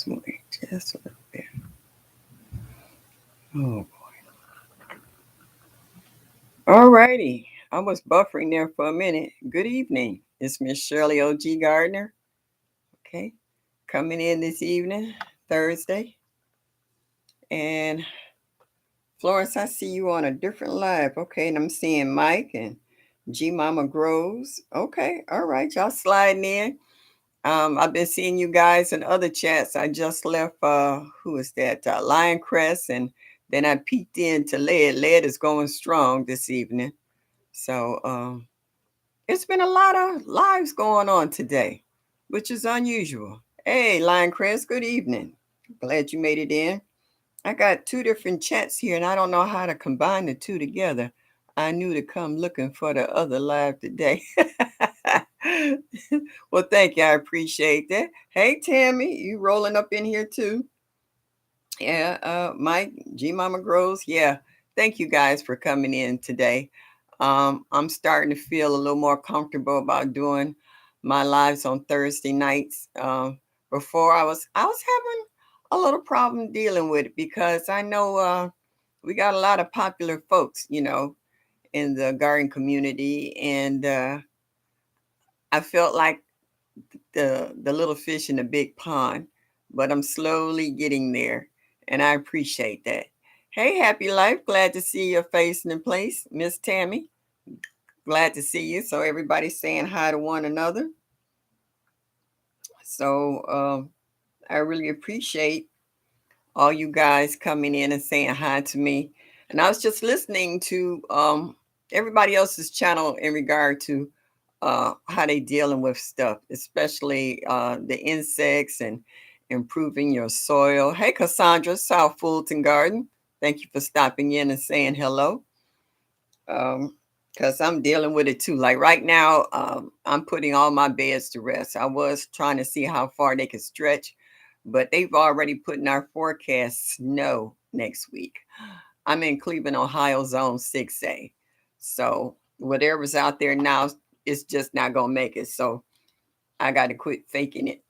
this way, just a little bit. Oh boy. All righty. I was buffering there for a minute. Good evening. It's Miss Shirley O.G. Gardner. Okay. Coming in this evening, Thursday. And Florence, I see you on a different live. Okay. And I'm seeing Mike and G Mama Grows. Okay. All right. Y'all sliding in. I've been seeing you guys in other chats. I just left who is that? Lion Crest, and then I peeked into Lead. Lead is going strong this evening. So it's been a lot of lives going on today, which is unusual. Hey, Lion Crest, good evening. Glad you made it in. I got two different chats here, and I don't know how to combine the two together. I knew to come looking for the other live today. Well, thank you. I appreciate that. Hey, Tammy, you rolling up in here too? Yeah, Mike, G Mama Grows. Yeah, thank you guys for coming in today. I'm starting to feel a little more comfortable about doing my lives on Thursday nights. Before I was having a little problem dealing with it because I know we got a lot of popular folks, in the garden community, and I felt like the little fish in the big pond, but I'm slowly getting there, and I appreciate that. Hey, Happy Life, glad to see your face in place, Miss Tammy. Glad to see you. So everybody's saying hi to one another. So I really appreciate all you guys coming in and saying hi to me. And I was just listening to everybody else's channel in regard to how they dealing with stuff, especially the insects and improving your soil. Hey, Cassandra, South Fulton Garden. Thank you for stopping in and saying hello. Because I'm dealing with it too. Like right now, I'm putting all my beds to rest. I was trying to see how far they could stretch, but they've already put in our forecast snow next week. I'm in Cleveland, Ohio, zone 6A. So whatever's out there now, it's just not going to make it. So I got to quit faking it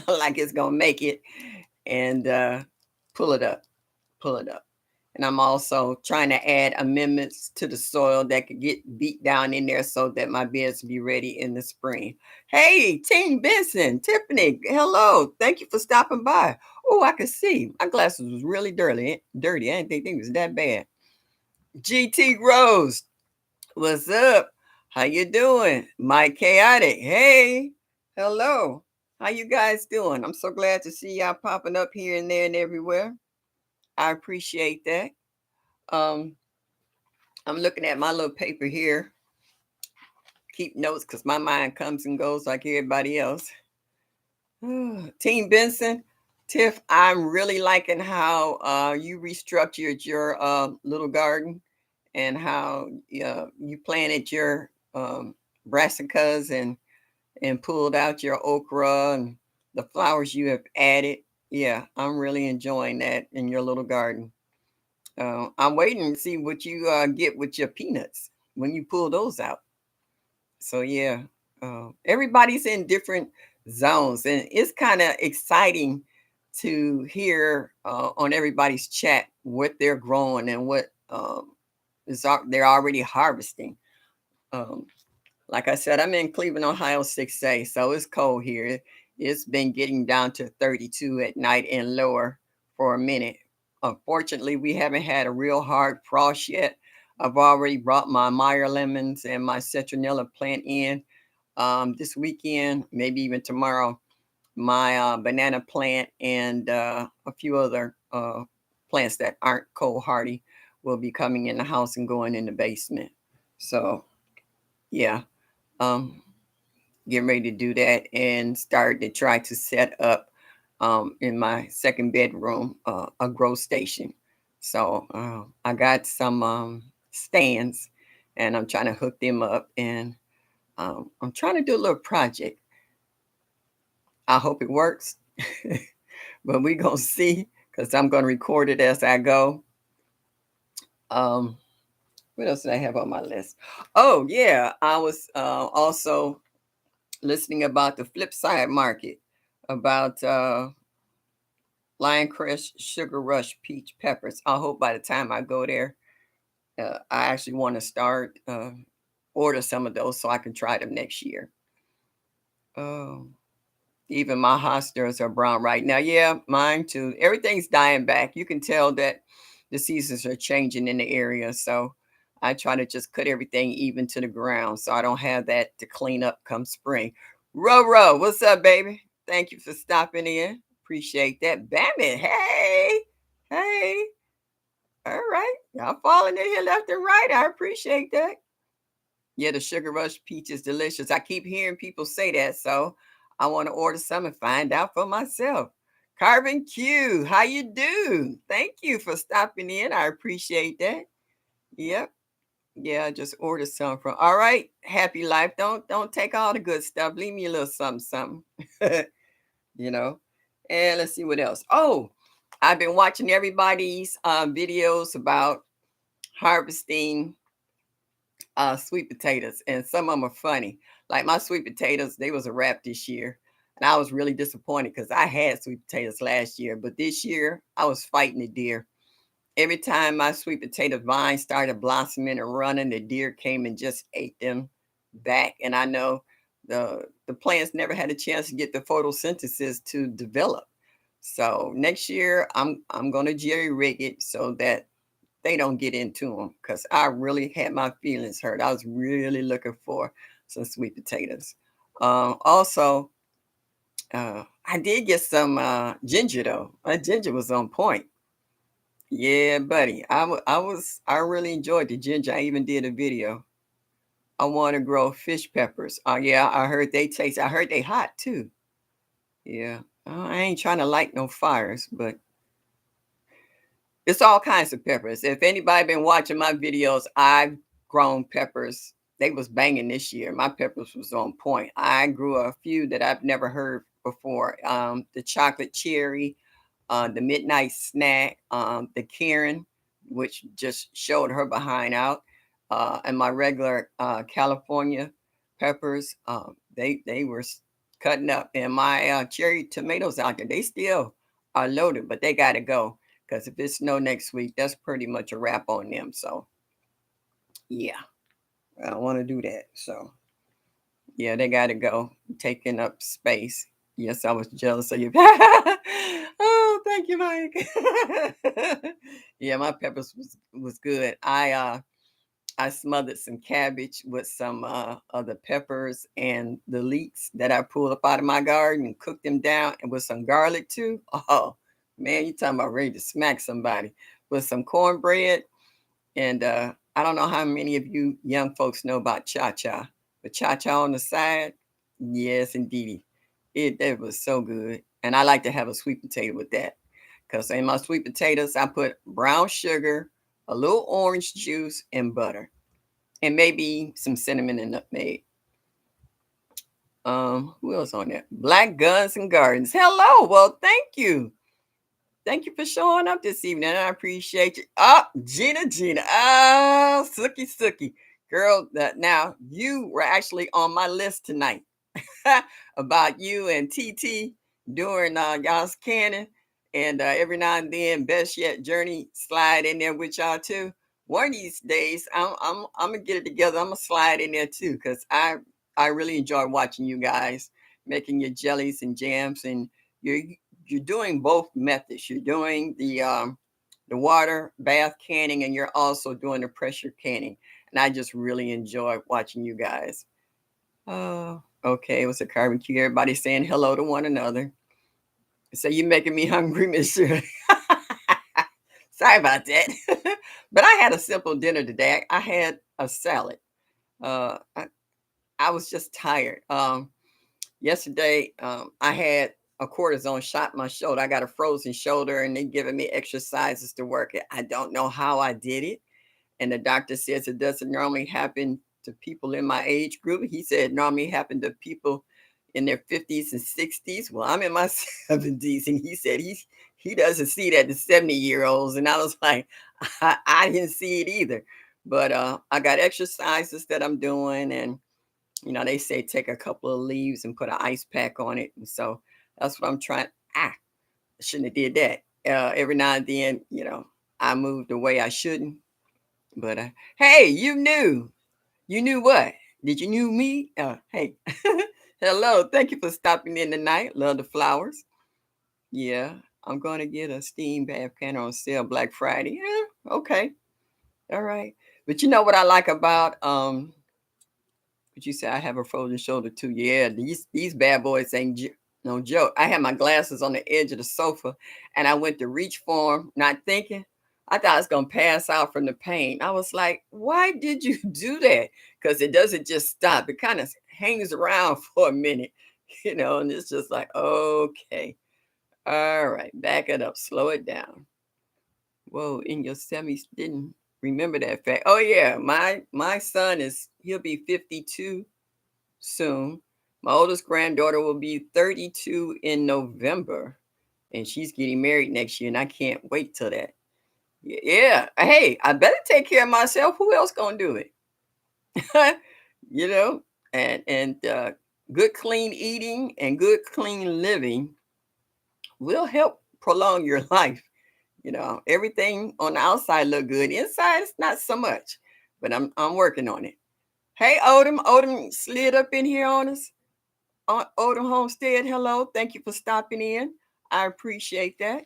like it's going to make it and pull it up, pull it up. And I'm also trying to add amendments to the soil that could get beat down in there so that my beds be ready in the spring. Hey, Team Benson, Tiffany, hello. Thank you for stopping by. Oh, I could see. My glasses was really dirty. Dirty. I didn't think it was that bad. GT Rose, what's up? How you doing? Mike Chaotic. Hey, hello. How you guys doing? I'm so glad to see y'all popping up here and there and everywhere. I appreciate that. Um, I'm looking at my little paper here. Keep notes because my mind comes and goes like everybody else. Team Benson, Tiff, I'm really liking how you restructured your little garden and how you planted your brassicas and pulled out your okra and the flowers you have added. Yeah, I'm really enjoying that in your little garden. I'm waiting to see what you get with your peanuts when you pull those out. So yeah, everybody's in different zones, and it's kind of exciting to hear on everybody's chat what they're growing and what they're already harvesting. Um, like I said, I'm in Cleveland, Ohio, 6A, so it's cold here. It's been getting down to 32 at night and lower for a minute. Unfortunately, we haven't had a real hard frost yet. I've already brought my Meyer lemons and my citronella plant in this weekend, maybe even tomorrow. My banana plant and a few other plants that aren't cold hardy will be coming in the house and going in the basement. So, yeah, um, getting ready to do that and start to try to set up in my second bedroom a grow station. So I got some stands and I'm trying to hook them up and I'm trying to do a little project. I hope it works, but we're going to see because I'm going to record it as I go. Um, what else did I have on my list? Oh, yeah, I was also listening about the flip side market, about Lion Crest Sugar Rush Peach Peppers. I hope by the time I go there, I actually want to start order some of those so I can try them next year. Oh, even my hostas are brown right now. Yeah, mine too. Everything's dying back. You can tell that the seasons are changing in the area. So I try to just cut everything even to the ground so I don't have that to clean up come spring. Ro, what's up, baby? Thank you for stopping in. Appreciate that. Bammy, hey, hey. All right. Y'all falling in here left and right. I appreciate that. Yeah, the Sugar Rush peach is delicious. I keep hearing people say that, so I want to order some and find out for myself. Carbon Q, how you do? Thank you for stopping in. I appreciate that. Yep. Yeah, I just ordered some from. All right, Happy Life. Don't take all the good stuff. Leave me a little something, something. you know. And let's see what else. Oh, I've been watching everybody's videos about harvesting sweet potatoes, and some of them are funny. Like my sweet potatoes, they was a wrap this year, and I was really disappointed because I had sweet potatoes last year, but this year I was fighting the deer. Every time my sweet potato vine started blossoming and running, the deer came and just ate them back. And I know the plants never had a chance to get the photosynthesis to develop. So next year I'm gonna jerry rig it so that they don't get into them because I really had my feelings hurt. I was really looking for some sweet potatoes. Also, I did get some ginger though. My ginger was on point. Yeah, buddy. I really enjoyed the ginger. I even did a video. I want to grow fish peppers. Oh yeah, I heard they taste. I heard they hot too. Yeah. I ain't trying to light no fires, but it's all kinds of peppers. If anybody been watching my videos, I've grown peppers. They was banging this year. My peppers was on point. I grew a few that I've never heard before. The chocolate cherry, the midnight snack, the Karen, which just showed her behind out, and my regular California peppers. They were cutting up, and my cherry tomatoes out there. They still are loaded, but they got to go because if it snow next week, that's pretty much a wrap on them. So yeah, I don't want to do that. So yeah, they got to go, taking up space. Yes, I was jealous of you. Oh, thank you, Mike. Yeah, my peppers was good. I smothered some cabbage with some other peppers and the leeks that I pulled up out of my garden and cooked them down and with some garlic too. Oh man, you talking about ready to smack somebody with some cornbread. And I don't know how many of you young folks know about cha-cha, but cha-cha on the side, yes, indeedy. It was so good. And I like to have a sweet potato with that. Because in my sweet potatoes, I put brown sugar, a little orange juice, and butter. And maybe some cinnamon and nutmeg. Who else on there? Black Guns and Gardens. Hello. Well, thank you. Thank you for showing up this evening. I appreciate you. Oh, Gina. Oh, Sookie. Girl, that now you were actually on my list tonight about you and TT during y'all's cannon. And every now and then, Best Yet Journey slide in there with y'all too. One of these days, I'm gonna get it together. I'm gonna slide in there too, because I really enjoy watching you guys making your jellies and jams, and you're you're doing both methods. You're doing the water bath canning, and you're also doing the pressure canning. And I just really enjoy watching you guys. Oh, okay. It was a carbon cue. Everybody saying hello to one another. So you making me hungry, Miss Shirley. Sorry about that. But I had a simple dinner today. I had a salad. Uh, I, I was just tired. Yesterday, I had a cortisone shot in my shoulder. I got a frozen shoulder, and they giving me exercises to work it. I don't know how I did it, and the doctor says it doesn't normally happen to people in my age group. He said it normally happened to people in their 50s and 60s. Well, I'm in my 70s, and he said he doesn't see that the 70-year-olds. And I was like, I didn't see it either. But I got exercises that I'm doing, and they say take a couple of leaves and put an ice pack on it. And so that's what I'm trying. Ah, Shouldn't have did that. Every now and then, I moved the way I shouldn't. But hey, you knew. You knew what? Did you knew me? Hey, hello. Thank you for stopping in tonight. Love the flowers. Yeah, I'm gonna get a steam bath can on sale Black Friday. Yeah, okay, all right. But you know what I like about but you say I have a frozen shoulder too. Yeah, these bad boys ain't no joke. I had my glasses on the edge of the sofa, and I went to reach for them, not thinking. I thought I was gonna pass out from the pain. I was like, "Why did you do that?" Because it doesn't just stop; it kind of hangs around for a minute, And it's just like, okay, all right, back it up, slow it down. Whoa, in Yosemite didn't remember that fact. Oh yeah, my son he'll be 52 soon. My oldest granddaughter will be 32 in November, and she's getting married next year, and I can't wait till that. Yeah. Hey, I better take care of myself. Who else gonna do it? you know, and good clean eating and good clean living will help prolong your life. Everything on the outside look good. Inside, it's not so much, but I'm working on it. Hey, Odom slid up in here on us. Odom Homestead, hello. Thank you for stopping in. I appreciate that.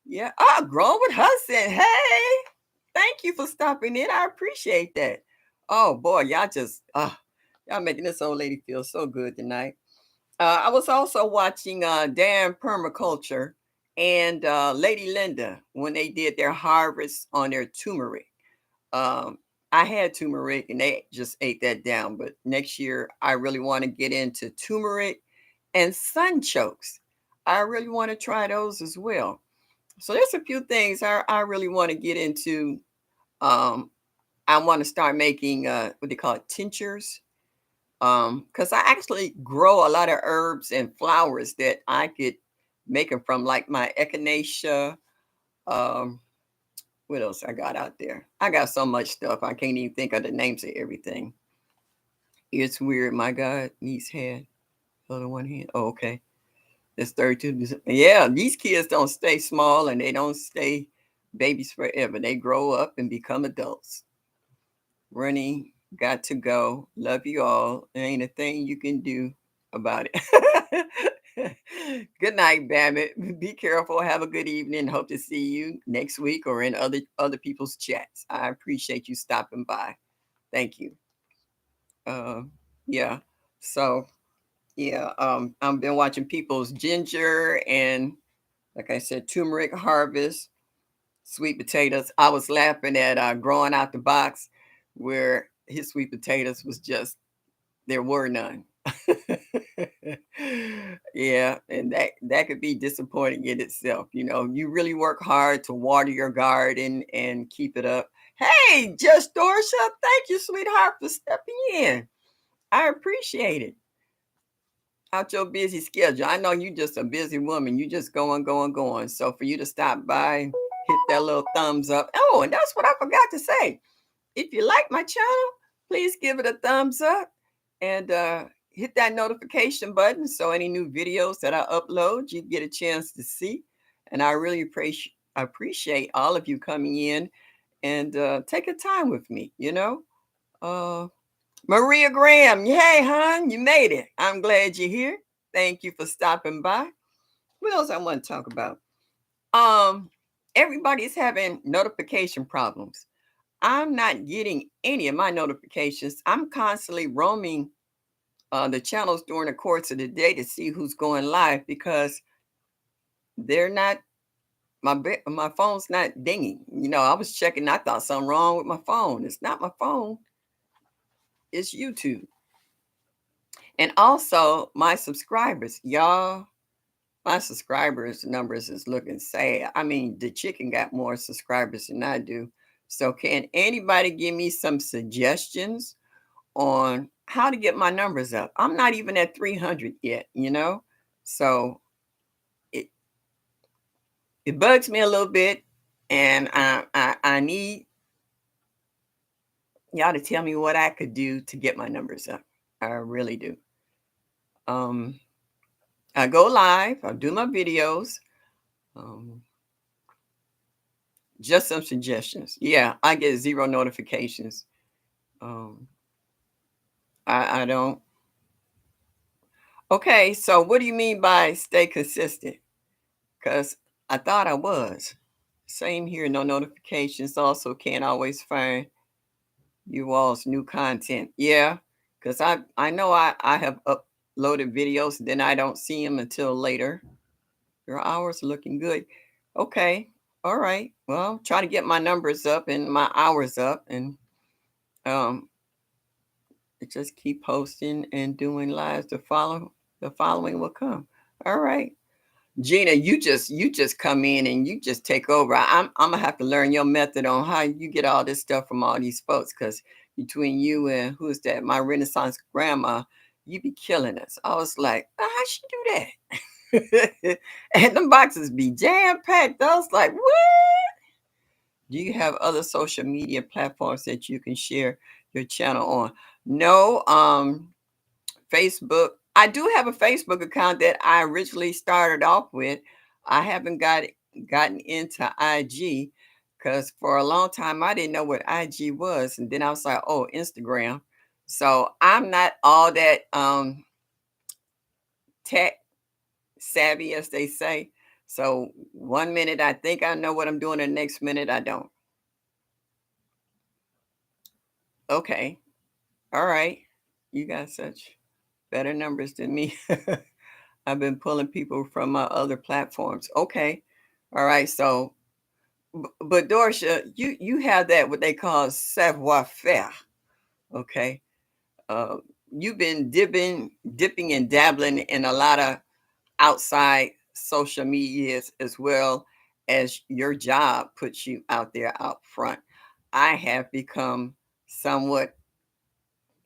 Yeah. Grown with Hudson. Hey, thank you for stopping in. I appreciate that. Oh boy, y'all making this old lady feel so good tonight. I was also watching Dan Permaculture and Lady Linda when they did their harvest on their turmeric. Um, I had turmeric and they just ate that down. But next year, I really want to get into turmeric and sunchokes. I really want to try those as well. So there's a few things I really want to get into. Um, I want to start making what they call it, tinctures. Because I actually grow a lot of herbs and flowers that I could make them from, like my echinacea. Um, what else I got out there? I got so much stuff I can't even think of the names of everything. It's weird. My God, niece had other one hand. Oh, okay. That's 32. Yeah, these kids don't stay small and they don't stay babies forever. They grow up and become adults. Running, got to go. Love you all. There ain't a thing you can do about it. Good night, Bammit. Be careful. Have a good evening. Hope to see you next week or in other people's chats. I appreciate you stopping by. Thank you. Uh, yeah. So yeah, I've been watching people's ginger and, like I said, turmeric harvest, sweet potatoes. I was laughing at growing out the box where his sweet potatoes was just there were none. Yeah, and that could be disappointing in itself. You really work hard to water your garden and keep it up. Hey, just Dorsha, thank you, sweetheart, for stepping in. I appreciate it. Out your busy schedule. I know you just a busy woman. You just going, going, going. So for you to stop by, hit that little thumbs up. Oh, and that's what I forgot to say. If you like my channel, please give it a thumbs up and hit that notification button so any new videos that I upload, you get a chance to see. And I really appreciate all of you coming in and taking time with me. Uh, Maria Graham, hey, hon, you made it. I'm glad you're here. Thank you for stopping by. What else I want to talk about? Um, Everybody's having notification problems. I'm not getting any of my notifications. I'm constantly roaming the channels during the course of the day to see who's going live because they're not my phone's not dinging. I was checking. I thought something wrong with my phone. It's not my phone. It's YouTube. And also my subscribers, y'all. My subscribers numbers is looking sad. I mean, the chicken got more subscribers than I do. So can anybody give me some suggestions on how to get my numbers up? I'm not even at 300 yet. So it it bugs me a little bit, and I need y'all to tell me what I could do to get my numbers up. I really do. Um, I go live. I do my videos. Um, just some suggestions. Yeah, I get zero notifications. Um, I don't. Okay, so what do you mean by stay consistent? Because I thought I was. Same here, no notifications. Also, can't always find you all's new content. Yeah, because I know I have uploaded videos, then I don't see them until later. Your hours are looking good. Okay, all right. Well, try to get my numbers up and my hours up, and um, just keep posting and doing lives. The following will come. All right. Gina, you just come in and you just take over. I'm gonna have to learn your method on how you get all this stuff from all these folks, because between you and who's that, my Renaissance grandma, you be killing us. I was like, how she do that? And the boxes be jam packed. I was like, what? Do you have other social media platforms that you can share your channel on? No, Facebook. I do have a Facebook account that I originally started off with. I haven't gotten into IG because for a long time I didn't know what IG was, and then I was like, oh, Instagram. So I'm not all that tech savvy, as they say. So one minute I think I know what I'm doing, the next minute I don't. Okay, all right. You got such better numbers than me. I've been pulling people from my other platforms. Okay. All right. So, but Dorsha, you have that what they call savoir faire. Okay. Uh, you've been dipping and dabbling in a lot of outside social medias as well as your job puts you out there out front. I have become somewhat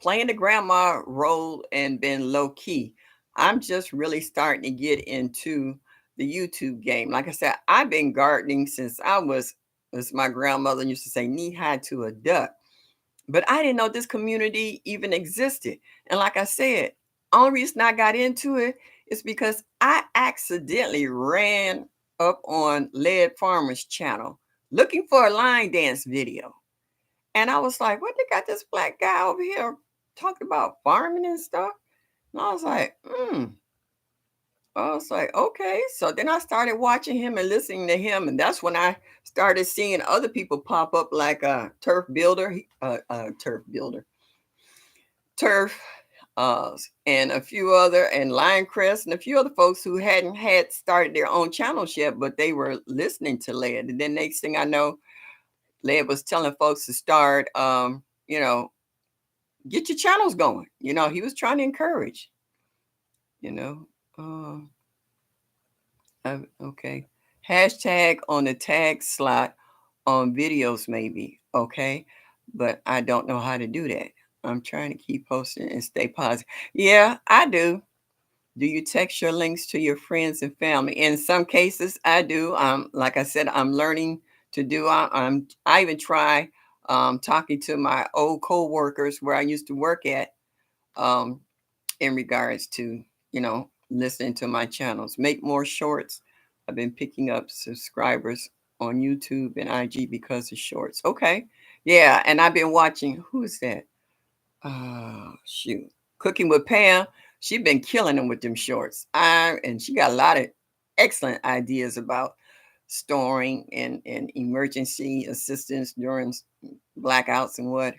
playing the grandma role and been low key. I'm just really starting to get into the YouTube game. Like I said, I've been gardening since I was, as my grandmother used to say, knee high to a duck. But I didn't know this community even existed. And like I said, only reason I got into it is because I accidentally ran up on Led Farmer's channel looking for a line dance video. And I was like, what, they got this black guy over here talking about farming and stuff? And I was like, I was like, okay. So then I started watching him and listening to him. And that's when I started seeing other people pop up like Turf Builder, Turf, and a few other, and Lioncrest, and a few other folks who hadn't had started their own channels yet, but they were listening to Led. And then next thing I know, Led was telling folks to start, you know, get your channels going. You know, he was trying to encourage, you know. Okay. Hashtag on the tag slot on videos, maybe. Okay. But I don't know how to do that. I'm trying to keep posting and stay positive. Yeah, I do. Do you text your links to your friends and family? In some cases, I do. Like I said, I'm learning to do. I even try talking to my old co-workers where I used to work at. Um, in regards to, listening to my channels. Make more shorts. I've been picking up subscribers on YouTube and IG because of shorts. Okay. Yeah. And I've been watching, who is that? Shoot. Cooking with Pam. She's been killing them with them shorts. And she got a lot of excellent ideas about storing and emergency assistance during blackouts and what.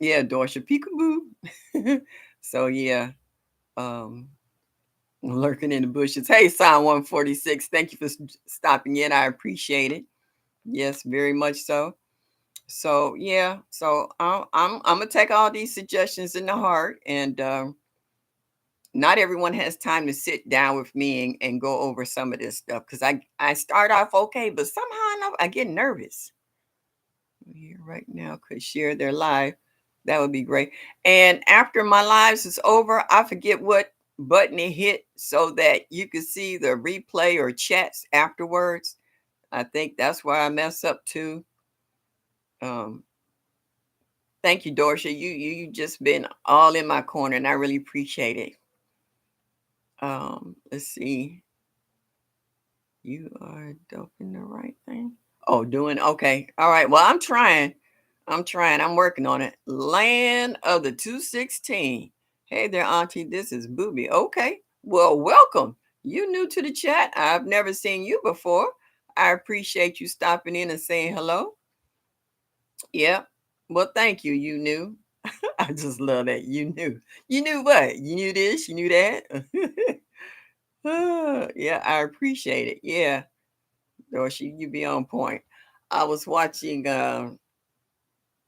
Yeah, Dorsha Peekaboo. So yeah, um, lurking in the bushes. Hey, Psalm 146. Thank you for stopping in. I appreciate it. Yes, very much so. So yeah, so I'm gonna take all these suggestions in the heart, and not everyone has time to sit down with me and go over some of this stuff because I start off okay, but somehow I get nervous. Here right now could share their live. That would be great. And after my lives is over, I forget what button it hit so that you could see the replay or chats afterwards. I think that's why I mess up too. Um, thank you, Dorsha. You just been all in my corner, and I really appreciate it. Let's see. You are doping the right thing. Oh, doing okay. All right. Well, I'm trying. I'm trying. I'm working on it. Land of the 216. Hey there, Auntie. This is Booby. Okay. Well, welcome. You new to the chat. I've never seen you before. I appreciate you stopping in and saying hello. Yeah. Well, thank you. You knew. I just love that. You knew. You knew what? You knew this. You knew that. Yeah, I appreciate it. Yeah. Dorsey, you be on point. I was watching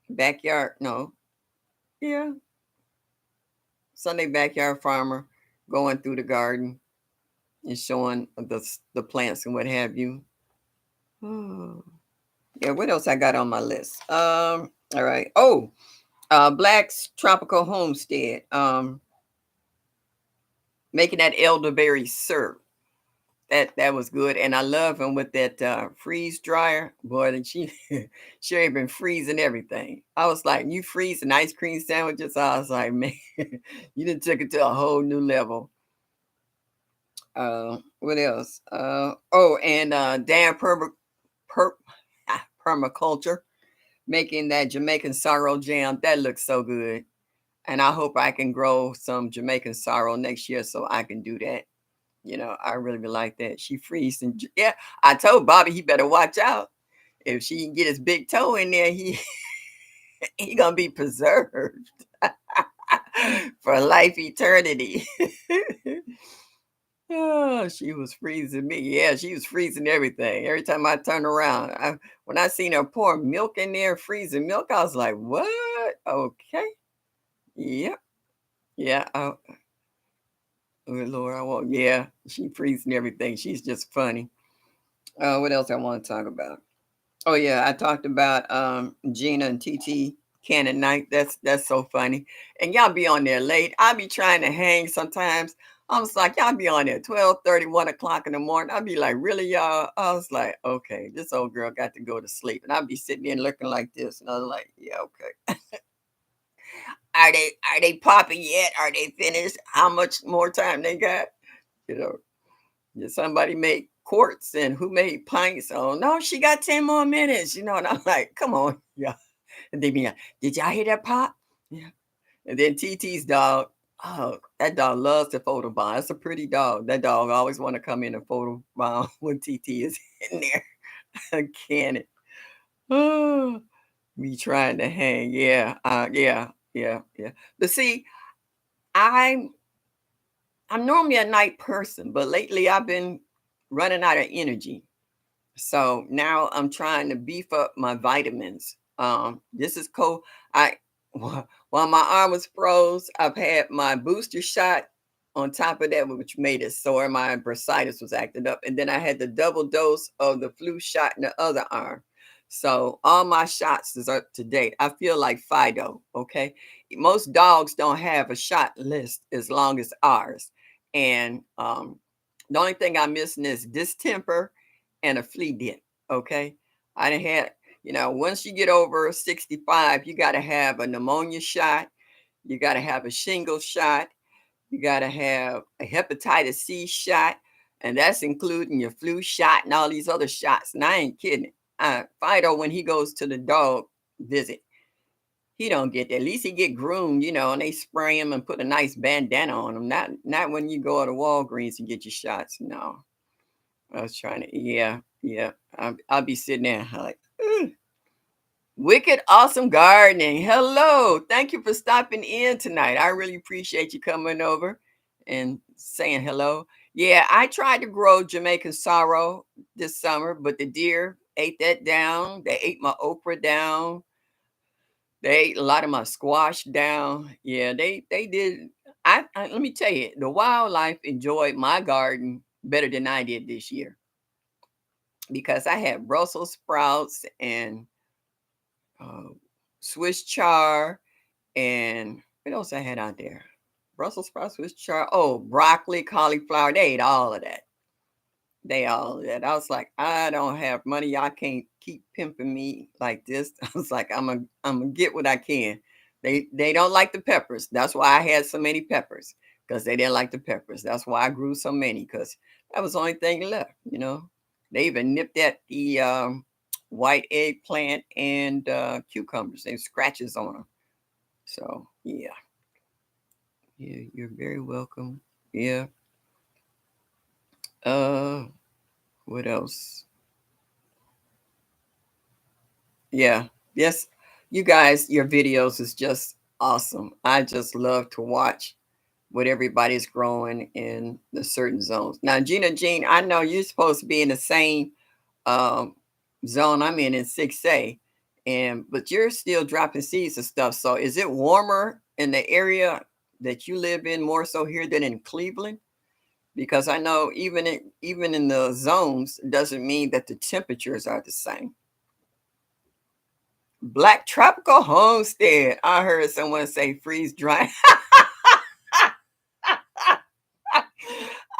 Backyard, no, yeah, Sunday Backyard Farmer going through the garden and showing the plants and what have you. Oh, yeah, what else I got on my list? All right. Oh, Black's Tropical Homestead. Making that elderberry syrup. That was good, and I love him with that freeze dryer. Boy, that she she ain't been freezing everything. I was like, you freezing ice cream sandwiches? I was like, man, you done took it to a whole new level. What else? Oh, and Dan per, Permaculture making that Jamaican sorrel jam. That looks so good, and I hope I can grow some Jamaican sorrel next year so I can do that. You know, I really be like that. She freezed and yeah, I told Bobby he better watch out. If she can get his big toe in there, he gonna be preserved for life eternity. Oh, she was freezing me. Yeah, she was freezing everything. Every time I turned around, when I seen her pour milk in there, freezing milk, I was like, "What? Okay, yep, yeah." Oh, oh, Lord, I won't. Yeah, she freezing everything. She's just funny. What else I want to talk about? Oh yeah, I talked about Gina and TT Cannon Night. That's so funny. And y'all be on there late. I be trying to hang sometimes. I was like, y'all be on there 12:30, 1 o'clock in the morning. I'd be like, really, y'all? I was like, okay, this old girl got to go to sleep. And I'd be sitting there looking like this. And I was like, yeah, okay. Are they popping yet? Are they finished? How much more time they got? You know. Did somebody make quarts and who made pints? Oh no, she got 10 more minutes, you know. And I'm like, come on, yeah. And they be like, did y'all hear that pop? Yeah. And then TT's dog, oh, that dog loves to photobomb. It's a pretty dog. That dog always want to come in and photobomb when TT is in there. Can it? Oh, me trying to hang. Yeah, yeah. But see, I'm I'm normally a night person, but lately I've been running out of energy. So now I'm trying to beef up my vitamins. This is cold. I while my arm was froze, I've had my booster shot on top of that, which made it sore. My bursitis was acting up, and then I had the double dose of the flu shot in the other arm. So all my shots is up to date. I feel like Fido. Okay, most dogs don't have a shot list as long as ours, and the only thing I'm missing is distemper and a flea dip. Okay. I done had, once you get over 65, you got to have a pneumonia shot. You got to have a shingle shot. You got to have a hepatitis C shot. And that's including your flu shot and all these other shots. And I ain't kidding. Fido, when he goes to the dog visit, he don't get that. At least he get groomed, and they spray him and put a nice bandana on him. Not when you go to Walgreens and get your shots. No. I was trying to, yeah, yeah. I'll be sitting there like, "Ugh." Wicked awesome gardening. Hello. Thank you for stopping in tonight. I really appreciate you coming over and saying hello. Yeah, I tried to grow Jamaican sorrow this summer, but the deer ate that down. They ate my okra down. They ate a lot of my squash down. Yeah, they did. Let me tell you, the wildlife enjoyed my garden better than I did this year because I had Brussels sprouts and uh, Swiss char and what else I had out there? Brussels sprouts, Swiss char. Oh, broccoli, cauliflower. They ate all of that. They all of that. I was like, I don't have money. Y'all can't keep pimping me like this. I was like, I'm gonna get what I can. They don't like the peppers. That's why I had so many peppers because they didn't like the peppers. That's why I grew so many because that was the only thing left. They even nipped at the white eggplant and cucumbers. They have scratches on them. So yeah, yeah, you're very welcome. Yeah. Uh, what else? Yeah. Yes, you guys, your videos is just awesome. I just love to watch what everybody's growing in the certain zones. Now, Gina Jean, I know you're supposed to be in the same um, zone I'm in 6A, and but you're still dropping seeds and stuff. So, is it warmer in the area that you live in more so here than in Cleveland? Because I know even in the zones it doesn't mean that the temperatures are the same. Black Tropical Homestead. I heard someone say freeze dry.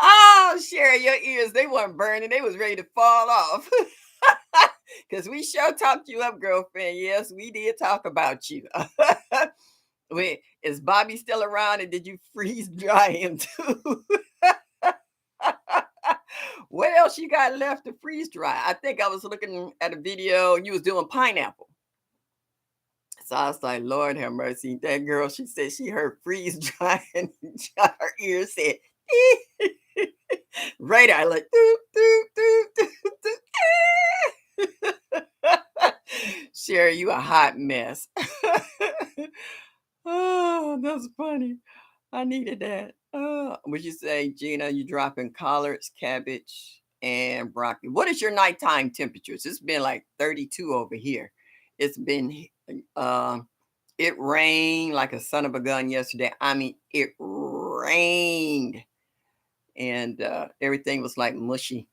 Oh, Sherry, your ears, they weren't burning. They was ready to fall off. Because we sure talked you up, girlfriend. Yes, we did talk about you. Wait, is Bobby still around and did you freeze dry him too? What else you got left to freeze dry? I think I was looking at a video, you was doing pineapple. So I was like, Lord have mercy. That girl, she said she heard freeze dry and her ears said, right eye like, doop, doop, doop, doop, doop. Sherry, you a hot mess. Oh, that's funny. I needed that. Would you say, Gina, you dropping collards, cabbage, and broccoli? What is your nighttime temperatures? It's been like 32 over here. It's been, uh, it rained like a son of a gun yesterday. I mean, it rained and everything was like mushy.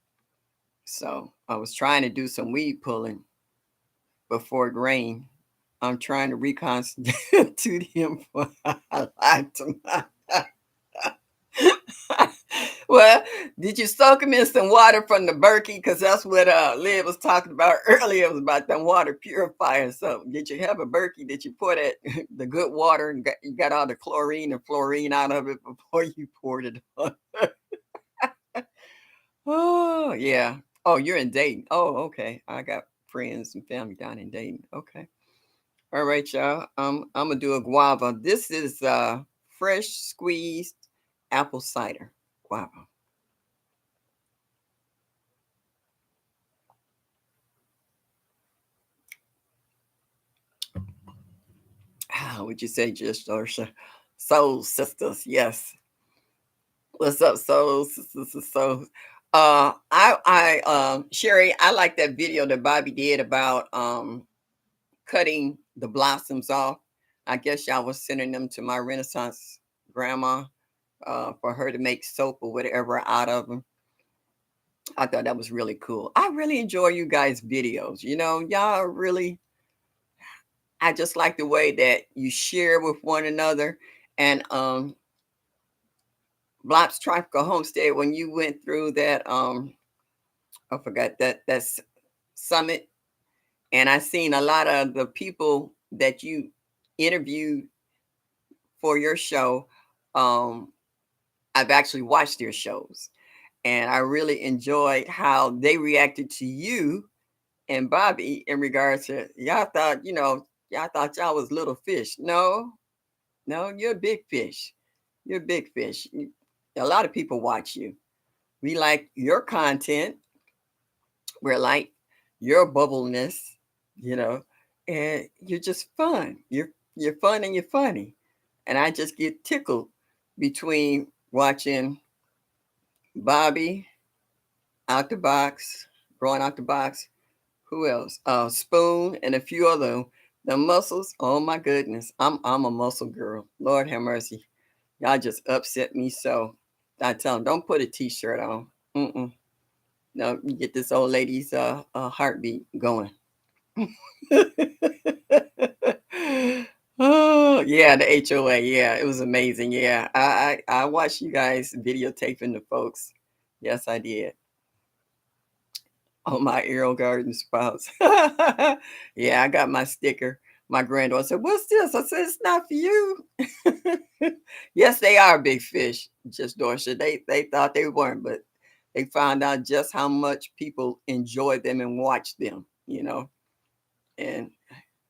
So I was trying to do some weed pulling before it rained. I'm trying to reconstitute him for I lied to my well, did you soak him in some water from the Berkey? Because that's what Liv was talking about earlier. It was about that water purifier. So did you have a Berkey? Did you pour that the good water and you got all the chlorine and fluorine out of it before you poured it on? Oh yeah. Oh, you're in Dayton. Oh, okay. I got friends and family down in Dayton. Okay. All right, y'all. I'm gonna do a guava. This is fresh squeezed apple cider guava. How would you say, just Dorsha? Soul sisters, yes. What's up, soul sisters? So, Sherry, I like that video that Bobby did about cutting the blossoms off. I guess y'all was sending them to my Renaissance grandma for her to make soap or whatever out of them. I thought that was really cool. I really enjoy you guys' videos. You know, y'all really, I just like the way that you share with one another. And Blop's Tropical Homestead, when you went through that, I forgot that's summit, and I seen a lot of the people that you interviewed for your show. Um, I've actually watched their shows, and I really enjoyed how they reacted to you and Bobby in regards to y'all thought, y'all thought y'all was little fish. No, no, you're a big fish. You're a big fish. A lot of people watch you. We like your content. We're like your bubbleness, you know, and you're just fun. You're fun and you're funny. And I just get tickled between watching Bobby out the box, growing out the box. Who else? Spoon and a few other the muscles. Oh my goodness. I'm a muscle girl. Lord have mercy. Y'all just upset me so. I tell them, don't put a t-shirt on. Mm-mm. No, you get this old lady's heartbeat going. Oh yeah, the HOA. Yeah, it was amazing. Yeah, I watched you guys videotaping the folks. Yes, I did. On my Aero Garden sprouts. Yeah, I got my sticker. My granddaughter said, "What's this?" I said, "It's not for you." Yes, they are big fish. Just Dorsha. They thought they weren't, but they found out just how much people enjoy them and watch them, and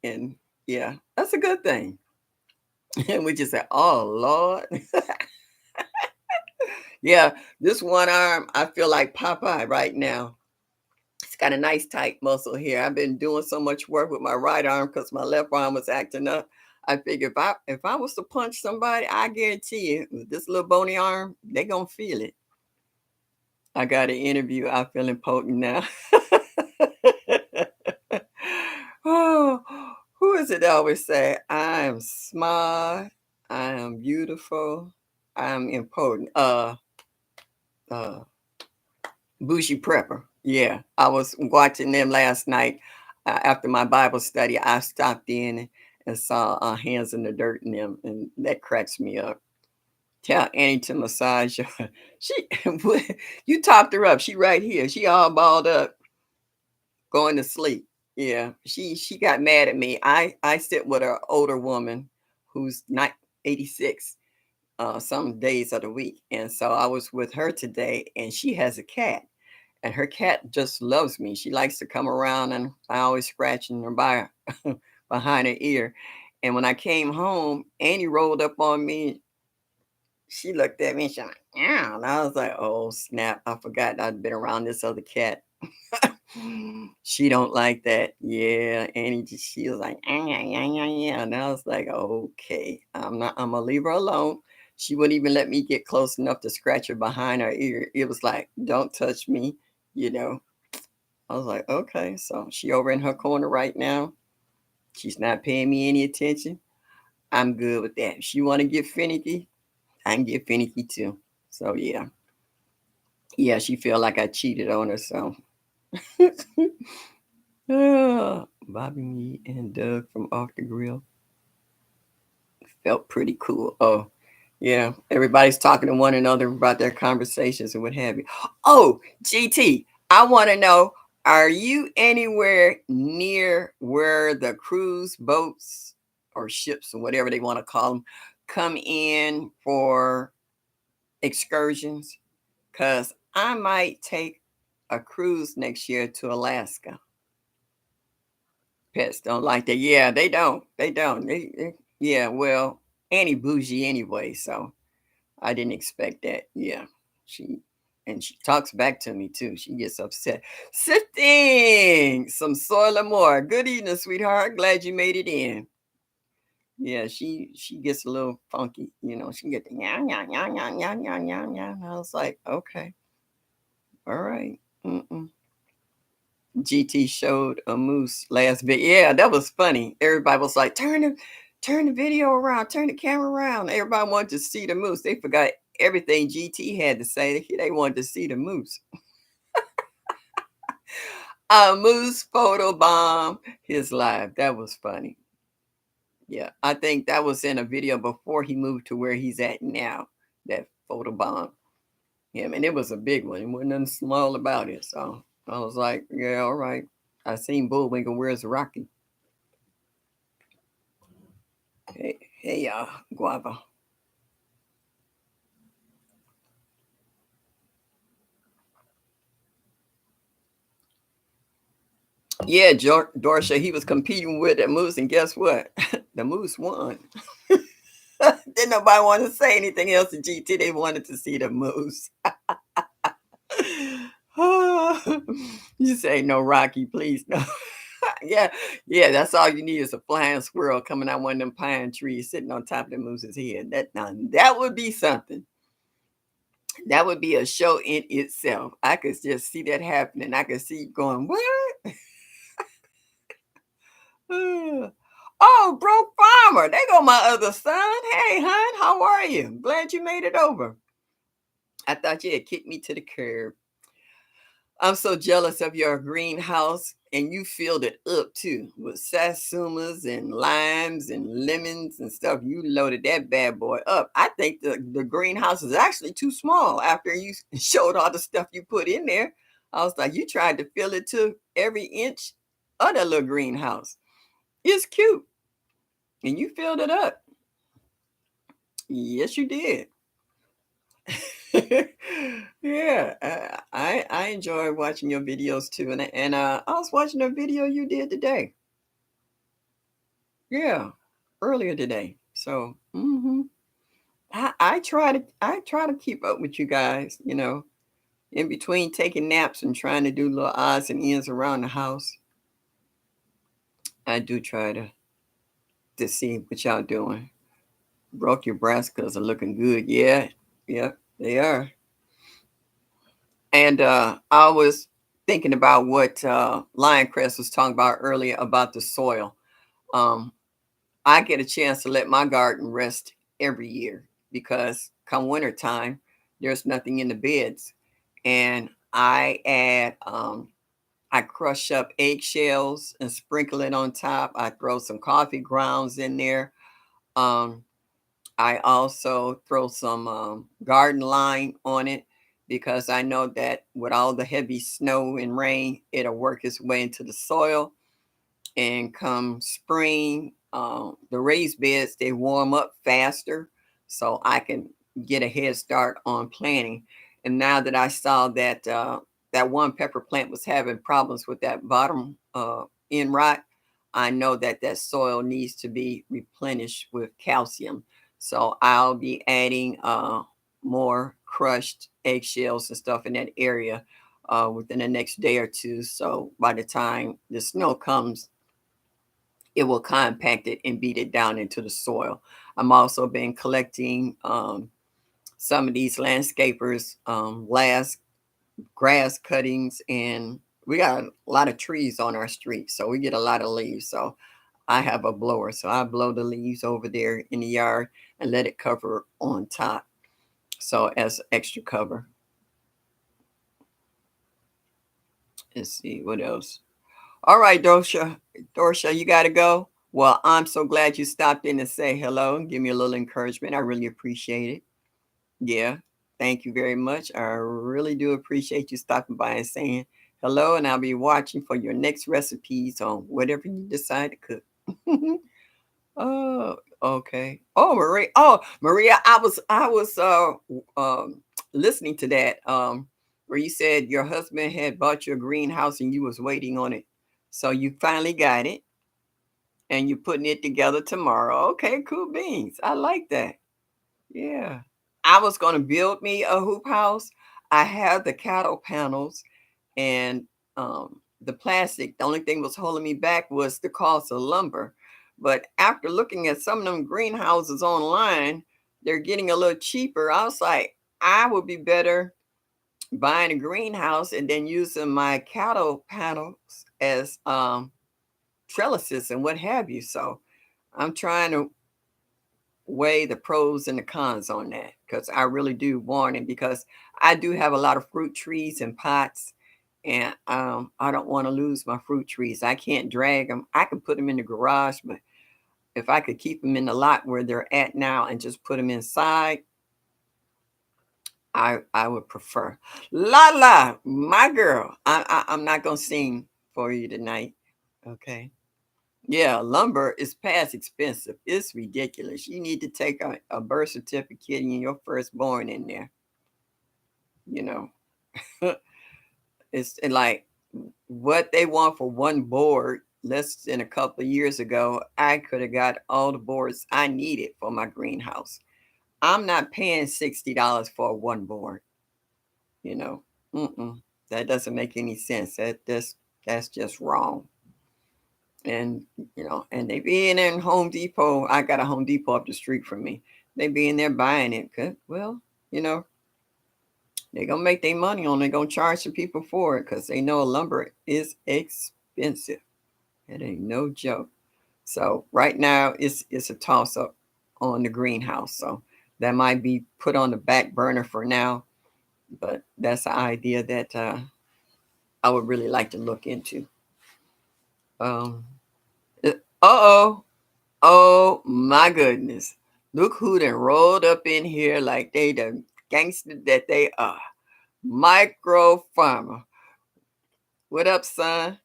and yeah, that's a good thing. And we just say, "Oh Lord." Yeah, this one arm, I feel like Popeye right now. It's got a nice tight muscle here. I've been doing so much work with my right arm because my left arm was acting up. I figure if I was to punch somebody, I guarantee you, with this little bony arm, they gonna feel it. I got an interview. I feel important now. Oh, who is it that always say, I am smart, I am beautiful, I am important? Uh Bougie Prepper. Yeah, I was watching them last night after my Bible study. I stopped in and saw Hands in the Dirt in them, and that cracks me up. Tell Annie to massage her. She, you talked her up. She right here. She all balled up, going to sleep. Yeah, she got mad at me. I sit with an older woman who's not 86 some days of the week, and so I was with her today, and she has a cat, and her cat just loves me. She likes to come around, and I always scratching her by behind her ear. And when I came home, Annie rolled up on me. She looked at me and she's like, yeah. And I was like, oh snap. I forgot I'd been around this other cat. She don't like that. Yeah. Annie she was like, yeah, yeah, yeah, yeah. And I was like, okay. I'm gonna leave her alone. She wouldn't even let me get close enough to scratch her behind her ear. It was like, don't touch me, you know. I was like, okay. So she over in her corner right now. She's not paying me any attention. I'm good with that. If she want to get finicky, I can get finicky too. So yeah. Yeah, she feel like I cheated on her. So Bobby Me and Doug from Off the Grill felt pretty cool. Oh, yeah. Everybody's talking to one another about their conversations and what have you. Oh, GT, I want to know, are you anywhere near where the cruise boats or ships or whatever they want to call them come in for excursions? Because I might take a cruise next year to Alaska. Pets don't like that. Yeah, they don't. They don't. Yeah, well, Annie bougie anyway, so I didn't expect that. Yeah, she and she talks back to me too. She gets upset. Sifting some soil and more. Good evening, sweetheart. Glad you made it in. Yeah, she gets a little funky. She get the yeah yeah yeah yeah yeah yeah yeah yeah. And I was like, okay, all right. Mm-mm. GT showed a moose last bit. Yeah, that was funny. Everybody was like, turn the video around, turn the camera around. Everybody wanted to see the moose. They forgot everything GT had to say. They wanted to see the moose. A moose photo bomb his live. That was funny. Yeah, I think that was in a video before he moved to where he's at now. That photo bomb him, and it was a big one. It wasn't nothing small about it. So I was like, yeah, all right. I seen Bullwinkle. Where's Rocky? Hey, y'all, guava. Yeah, Dorsha, he was competing with the moose, and guess what? The moose won. Didn't nobody want to say anything else to GT. They wanted to see the moose. You say no, Rocky, please no. Yeah, yeah, that's all you need is a flying squirrel coming out one of them pine trees, sitting on top of the moose's head. That would be something. That would be a show in itself. I could just see that happening. I could see you going, what? Oh, broke farmer. There go my other son. Hey, hon, how are you? Glad you made it over. I thought you had kicked me to the curb. I'm so jealous of your greenhouse, and you filled it up too with satsumas and limes and lemons and stuff. You loaded that bad boy up. I think the greenhouse is actually too small after you showed all the stuff you put in there. I was like, you tried to fill it to every inch of that little greenhouse. It's cute, and you filled it up. Yes, you did. Yeah, I enjoy watching your videos too, and I was watching a video you did today. Yeah, earlier today. So, I try to keep up with you guys. In between taking naps and trying to do little odds and ends around the house. I do try to see what y'all doing. Broke your brassicas are looking good. Yeah, yeah, they are. And I was thinking about what Lioncrest was talking about earlier about the soil. Um, I get a chance to let my garden rest every year because come winter time, there's nothing in the beds. And I crush up eggshells and sprinkle it on top. I throw some coffee grounds in there. Um, I also throw some garden lime on it because I know that with all the heavy snow and rain, it'll work its way into the soil. And come spring, the raised beds they warm up faster, so I can get a head start on planting. And now that I saw that that one pepper plant was having problems with that bottom end rot, I know that that soil needs to be replenished with calcium. So I'll be adding more crushed eggshells and stuff in that area within the next day or two. So by the time the snow comes, it will compact it and beat it down into the soil. I'm also been collecting some of these landscapers last grass cuttings, and we got a lot of trees on our street, so we get a lot of leaves. So I have a blower, so I blow the leaves over there in the yard and let it cover on top. So as extra cover. Let's see what else. All right, Dorsha. Dorsha, you got to go. Well, I'm so glad you stopped in to say hello and give me a little encouragement. I really appreciate it. Yeah, thank you very much. I really do appreciate you stopping by and saying hello. And I'll be watching for your next recipes on whatever you decide to cook. Oh, okay. Oh, Maria. Oh, Maria. I was listening to that where you said your husband had bought your greenhouse and you was waiting on it. So you finally got it and you're putting it together tomorrow. Okay, cool beans. I like that. Yeah. I was gonna build me a hoop house. I have the cattle panels and the plastic. The only thing was holding me back was the cost of lumber. But after looking at some of them greenhouses online, they're getting a little cheaper. I was like, I would be better buying a greenhouse and then using my cattle panels as trellises and what have you. So I'm trying to weigh the pros and the cons on that because I really do want it because I do have a lot of fruit trees and pots, and I don't want to lose my fruit trees. I can't drag them. I can put them in the garage, but if I could keep them in the lot where they're at now and just put them inside, I would prefer. La la, my girl. I'm not gonna sing for you tonight. Okay. Yeah, lumber is past expensive. It's ridiculous. You need to take a birth certificate and your firstborn in there. You know, it's like what they want for one board. Less than a couple of years ago, I could have got all the boards I needed for my greenhouse. I'm not paying $60 for one board. You know, Mm-mm. That doesn't make any sense. That's just wrong. And and they be in Home Depot. I got a Home Depot up the street from me. They be in there buying it. Well, you know, they gonna make their money on it. They gonna charge the people for it because they know lumber is expensive. It ain't no joke. So right now it's a toss up on the greenhouse. So that might be put on the back burner for now. But that's an idea that I would really like to look into. Um, oh. Oh my goodness. Look who done rolled up in here like they the gangster that they are. Micro farmer. What up, son?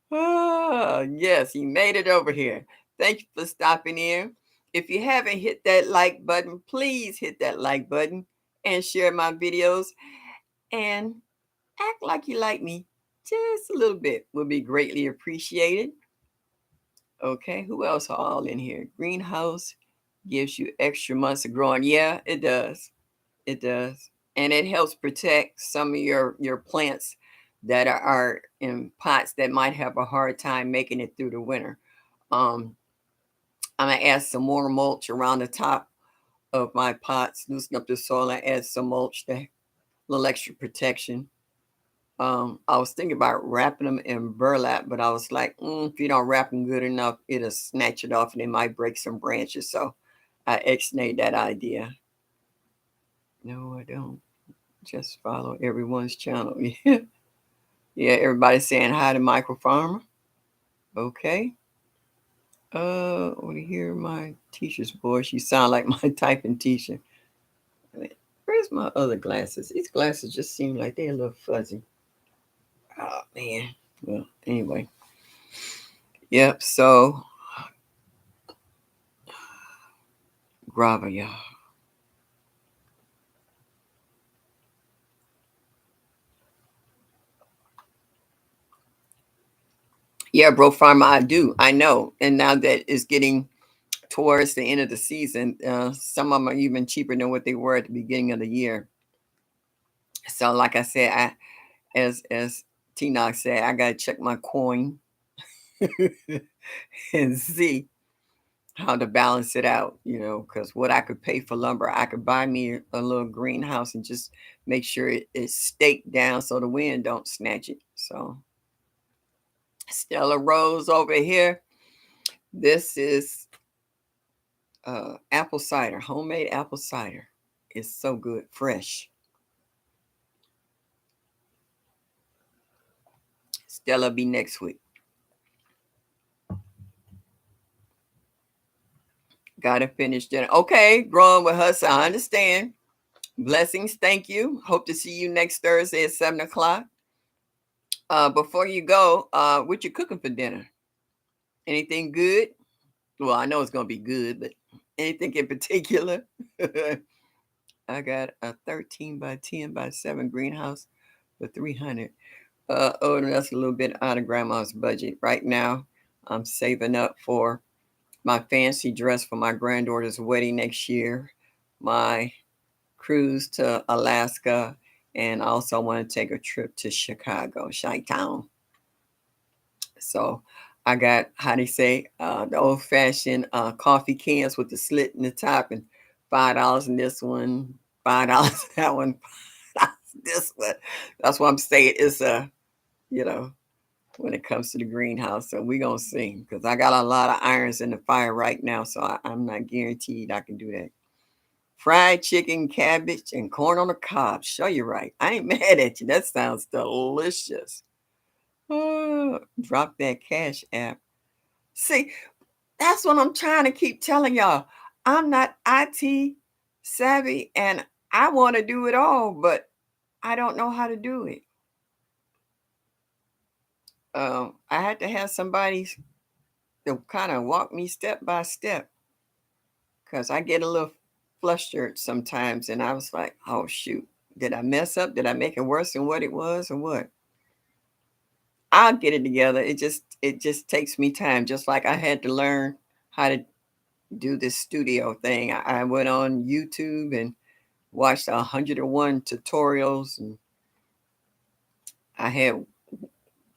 Oh, yes, he made it over here. Thank you for stopping in. If you haven't hit that like button, please hit that like button and share my videos and act like you like me just a little bit would be greatly appreciated. Okay, who else are all in here? Greenhouse gives you extra months of growing. Yeah, it does. It does. And it helps protect some of your plants that are in pots that might have a hard time making it through the winter. Um, I'm gonna add some more mulch around the top of my pots, loosen up the soil and add some mulch to a little extra protection. I was thinking about wrapping them in burlap, but I was like, if you don't wrap them good enough, it'll snatch it off and it might break some branches. So I ex-nayed that idea. No, I don't. Just follow everyone's channel. Yeah, yeah. Everybody's saying hi to Micro Farmer. Okay. Want to hear my teacher's voice? You sound like my typing teacher. Where's my other glasses? These glasses just seem like they're a little fuzzy. Oh man. Well, anyway. Yep. So, grava, y'all. Yeah, bro, farmer, I do. I know. And now that it's getting towards the end of the season, some of them are even cheaper than what they were at the beginning of the year. So, like I said, as T Knox said, I gotta check my coin and see how to balance it out, because what I could pay for lumber, I could buy me a little greenhouse and just make sure it's staked down so the wind don't snatch it. So Stella Rose over here. This is apple cider, homemade apple cider. It's so good, fresh. Stella be next week. Gotta finish dinner. Okay, growing with us. I understand. Blessings. Thank you. Hope to see you next Thursday at 7 o'clock. Before you go, what you cooking for dinner? Anything good? Well, I know it's gonna be good, but anything in particular? I got a 13 by 10 by 7 greenhouse for 300. Oh, that's a little bit out of grandma's budget. Right now, I'm saving up for my fancy dress for my granddaughter's wedding next year, my cruise to Alaska, and also want to take a trip to Chicago, Chi-Town. So I got, how do you say, the old fashioned coffee cans with the slit in the top, and $5 in this one, $5 in that one, this one. That's what I'm saying. It's you know, when it comes to the greenhouse. So we're going to see, because I got a lot of irons in the fire right now. So I'm not guaranteed I can do that. Fried chicken, cabbage, and corn on the cob. Show you right. I ain't mad at you. That sounds delicious. Oh, drop that cash app. See, that's what I'm trying to keep telling y'all. I'm not IT savvy and I want to do it all, but I don't know how to do it. I had to have somebody to kind of walk me step by step because I get a little flustered sometimes. And I was like, oh, shoot, did I mess up? Did I make it worse than what it was or what? I'll get it together. It just takes me time. Just like I had to learn how to do this studio thing. I went on YouTube and watched 101 tutorials, and I had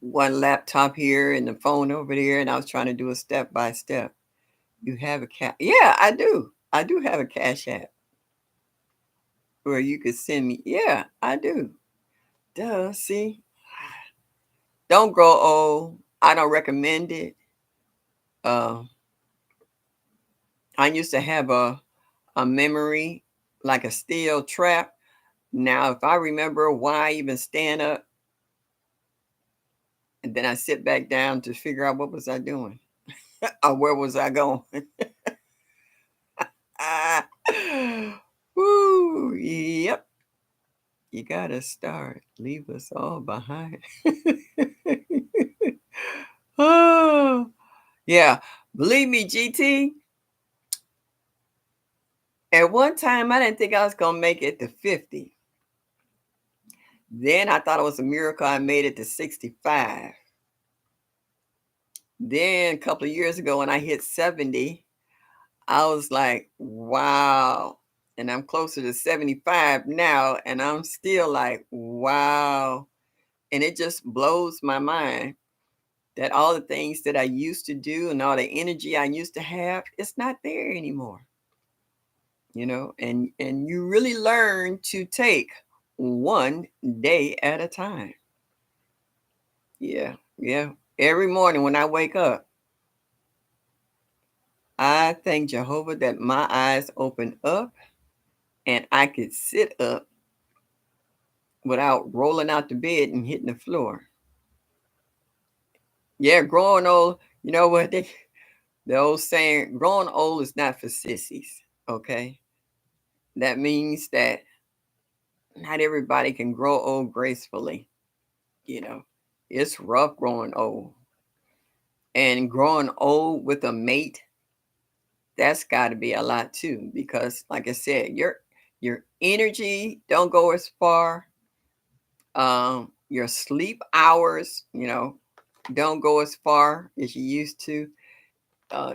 one laptop here and the phone over there, and I was trying to do a step by step. You have a cat? Yeah, I do. I do have a Cash App where you could send me. Yeah, I do. Duh. See, don't grow old. I don't recommend it. Uh, I used to have a memory like a steel trap. Now, if I remember why I even stand up, and then I sit back down to figure out what was I doing or where was I going. Ah, woo, yep. You gotta start. Leave us all behind. Oh, yeah. Believe me, GT. At one time, I didn't think I was gonna make it to 50. Then I thought it was a miracle I made it to 65. Then a couple of years ago when I hit 70, I was like, wow. And I'm closer to 75 now, and I'm still like, wow. And it just blows my mind that all the things that I used to do and all the energy I used to have, it's not there anymore. And you really learn to take one day at a time. Yeah, yeah. Every morning when I wake up, I thank Jehovah that my eyes open up and I could sit up without rolling out the bed and hitting the floor. Yeah, growing old, you know what the old saying, growing old is not for sissies. Okay. That means that not everybody can grow old gracefully. You know, it's rough growing old. And growing old with a mate, that's got to be a lot too. Because, like I said, your energy don't go as far. Your sleep hours, don't go as far as you used to.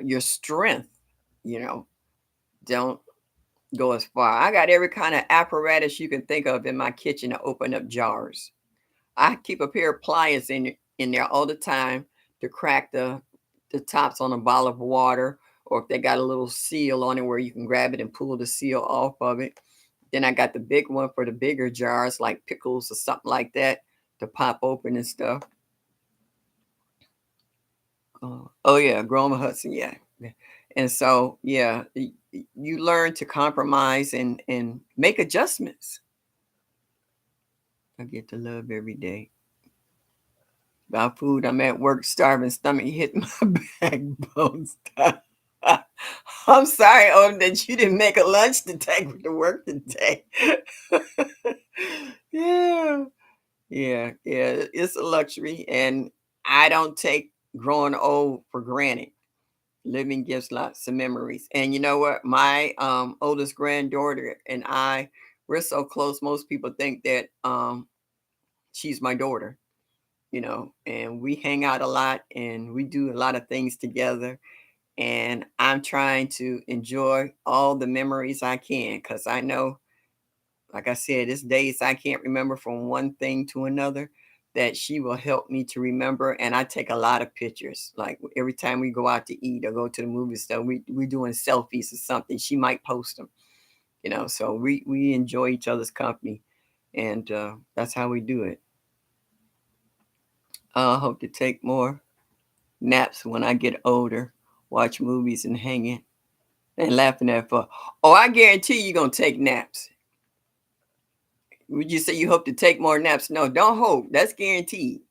Your strength, you know, don't go as far. I got every kind of apparatus you can think of in my kitchen to open up jars. I keep a pair of pliers in there all the time to crack the tops on a bottle of water, or if they got a little seal on it where you can grab it and pull the seal off of it. Then I got the big one for the bigger jars, like pickles or something like that, to pop open and stuff. Oh yeah, Groma Hudson, yeah. Yeah. And so yeah, you learn to compromise and make adjustments. I get to love every day. About food, I'm at work, starving, stomach hitting my backbone. Stop. I'm sorry, Odin, that you didn't make a lunch to take to work today. Yeah, yeah. It's a luxury, and I don't take growing old for granted. Living gives lots of memories. And you know what? My oldest granddaughter and we're so close. Most people think that she's my daughter, and we hang out a lot and we do a lot of things together. And I'm trying to enjoy all the memories I can because I know, like I said, it's days I can't remember from one thing to another that she will help me to remember. And I take a lot of pictures. Like every time we go out to eat or go to the movie stuff, we doing selfies or something. She might post them, So we enjoy each other's company, and that's how we do it. I hope to take more naps when I get older, watch movies and hanging and laughing at fun. Oh, I guarantee you're gonna take naps. Would you say you hope to take more naps? No, don't hope. That's guaranteed.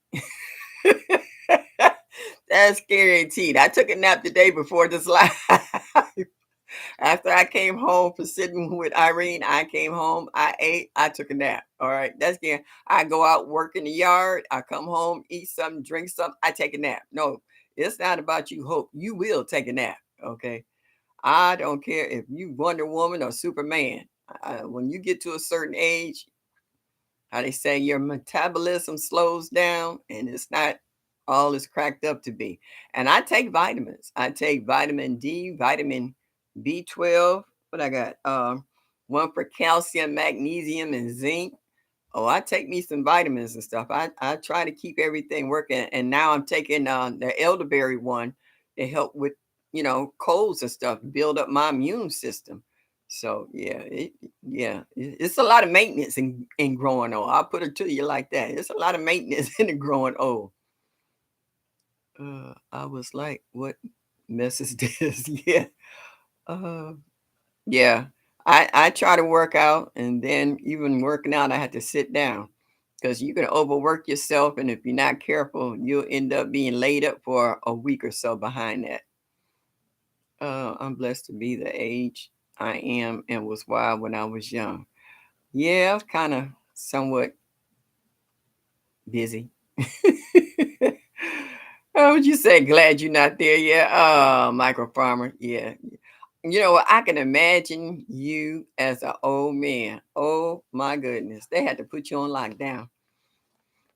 That's guaranteed. I took a nap the day before this live. After I came home from sitting with Irene, I came home, I ate, I took a nap. All right. That's guaranteed. I go out, work in the yard, I come home, eat something, drink something, I take a nap. No, it's not about you hope. You will take a nap. Okay. I don't care if you Wonder Woman or Superman. When you get to a certain age, how they say your metabolism slows down and it's not all it's cracked up to be. And I take vitamins. I take vitamin D, vitamin B12. What I got? One for calcium, magnesium, and zinc. Oh, I take me some vitamins and stuff. I try to keep everything working. And now I'm taking the elderberry one to help with, colds and stuff, build up my immune system. So it's a lot of maintenance in growing old. I'll put it to you like that. It's a lot of maintenance in the growing old. I was like, what mess is this? Yeah. Uh, yeah. I try to work out, and then even working out, I had to sit down because you can overwork yourself, and if you're not careful, you'll end up being laid up for a week or so behind that. I'm blessed to be the age I am and was wild when I was young. Yeah, I was kind of somewhat busy. How would you say? Glad you're not there yet. Oh, micro farmer. Yeah. You know what? I can imagine you as an old man. Oh my goodness. They had to put you on lockdown.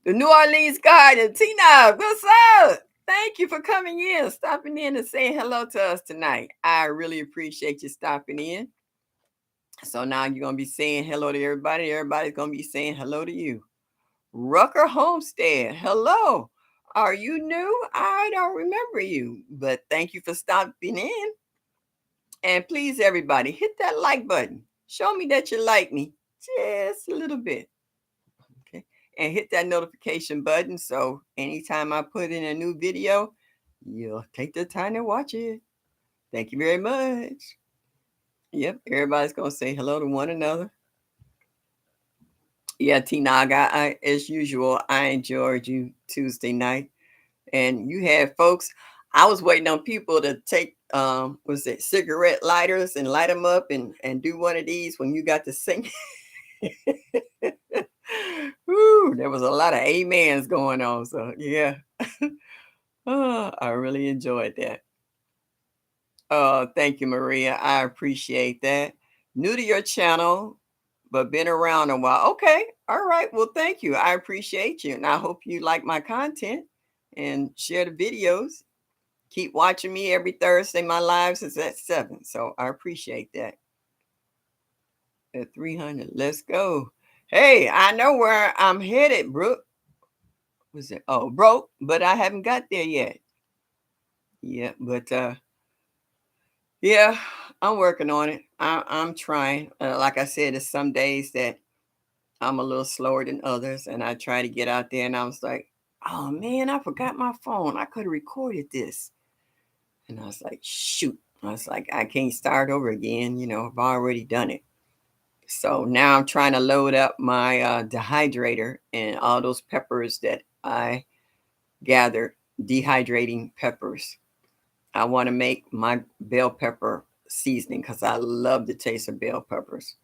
The New Orleans Garden, Tina, what's up? Thank you for coming in, stopping in and saying hello to us tonight. I really appreciate you stopping in. So now you're going to be saying hello to everybody. Everybody's going to be saying hello to you. Rucker Homestead, hello. Are you new? I don't remember you, but thank you for stopping in. And please, everybody, hit that like button. Show me that you like me just a little bit. Okay. And hit that notification button so anytime I put in a new video, you'll take the time to watch it. Thank you very much. Yep, everybody's going to say hello to one another. Yeah, Tinaga, as usual, I enjoyed you Tuesday night. And you had folks, I was waiting on people to take was it cigarette lighters and light them up and do one of these when you got to sing. Woo, there was a lot of amens going on. So yeah. Oh, I really enjoyed that. Oh, thank you, Maria. I appreciate that. New to your channel, but been around a while. Okay. All right. Well, thank you. I appreciate you. And I hope you like my content and share the videos. Keep watching me every Thursday. My lives is at 7. So I appreciate that. At 300. Let's go. Hey, I know where I'm headed, Brooke. Was it? Oh, broke, but I haven't got there yet. Yeah, but yeah, I'm working on it. I'm trying. Like I said, there's some days that I'm a little slower than others, and I try to get out there, and I was like, oh man, I forgot my phone. I could have recorded this. And I was like, shoot. I was like, I can't start over again. I've already done it. So now I'm trying to load up my dehydrator and all those peppers that I gathered, dehydrating peppers. I want to make my bell pepper seasoning because I love the taste of bell peppers.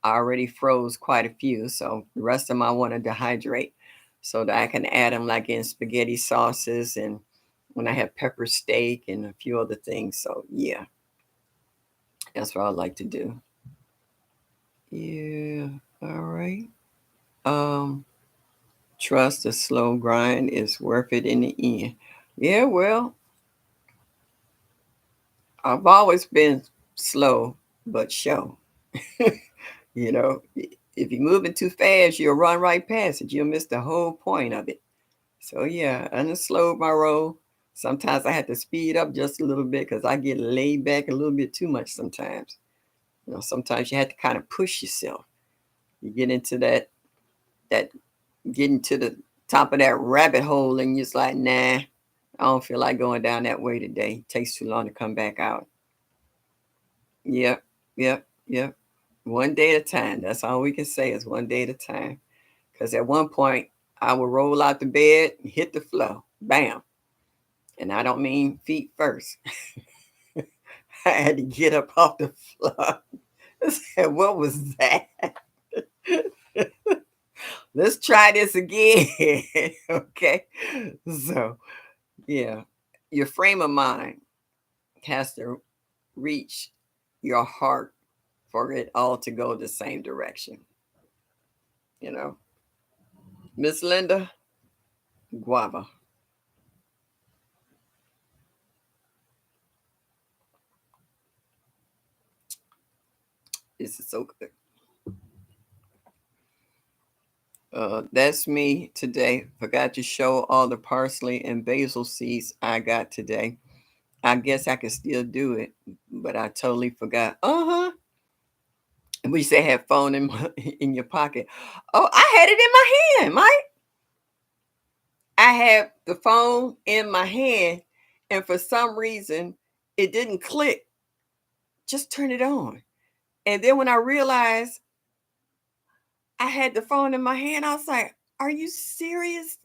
I already froze quite a few, so the rest of them I want to dehydrate so that I can add them like in spaghetti sauces and when I have pepper steak and a few other things. So yeah, that's what I like to do. Yeah, all right. Um, Trust a slow grind is worth it in the end. Yeah, well, I've always been slow but sure. If you're moving too fast, you'll run right past it. You'll miss the whole point of it. So yeah, I just slowed my roll. Sometimes I have to speed up just a little bit because I get laid back a little bit too much sometimes. Sometimes you have to kind of push yourself. You get into that getting to the top of that rabbit hole and you're just like, nah, I don't feel like going down that way today. It takes too long to come back out. Yep, yep, yep. One day at a time. That's all we can say is one day at a time. Because at one point, I would roll out the bed and hit the floor. Bam. And I don't mean feet first. I had to get up off the floor. I said, what was that? Let's try this again. Okay. So, yeah, your frame of mind has to reach your heart for it all to go the same direction. You know, Miss Linda, guava. This is so good. That's me today. Forgot to show all the parsley and basil seeds I got today. I guess I could still do it, but I totally forgot. We say have phone in your pocket. Oh, I had it in my hand, Mike. I had the phone in my hand, and for some reason, it didn't click. Just turn it on. And then when I realized I had the phone in my hand, I was like, "Are you serious?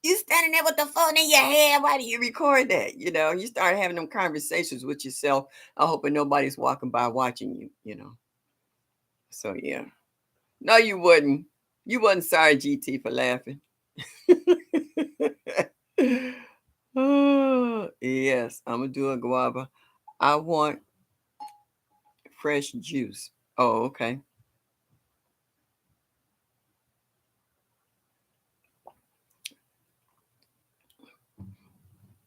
You standing there with the phone in your hand? Why do you record that?" You start having them conversations with yourself. I hoping nobody's walking by watching you. So yeah. No, you wouldn't. You wasn't sorry, GT, for laughing. Oh, yes, I'm gonna do a guava. I want fresh juice. Oh, okay.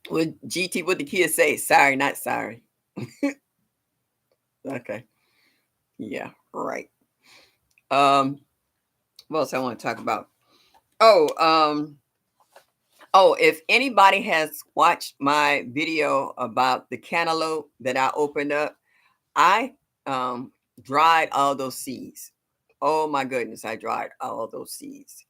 Well, GT, what the kids say? Sorry, not sorry. Okay. Yeah, right. Um, what else I want to talk about? Oh, if anybody has watched my video about the cantaloupe that I opened up, I dried all those seeds. Oh my goodness, I dried all those seeds.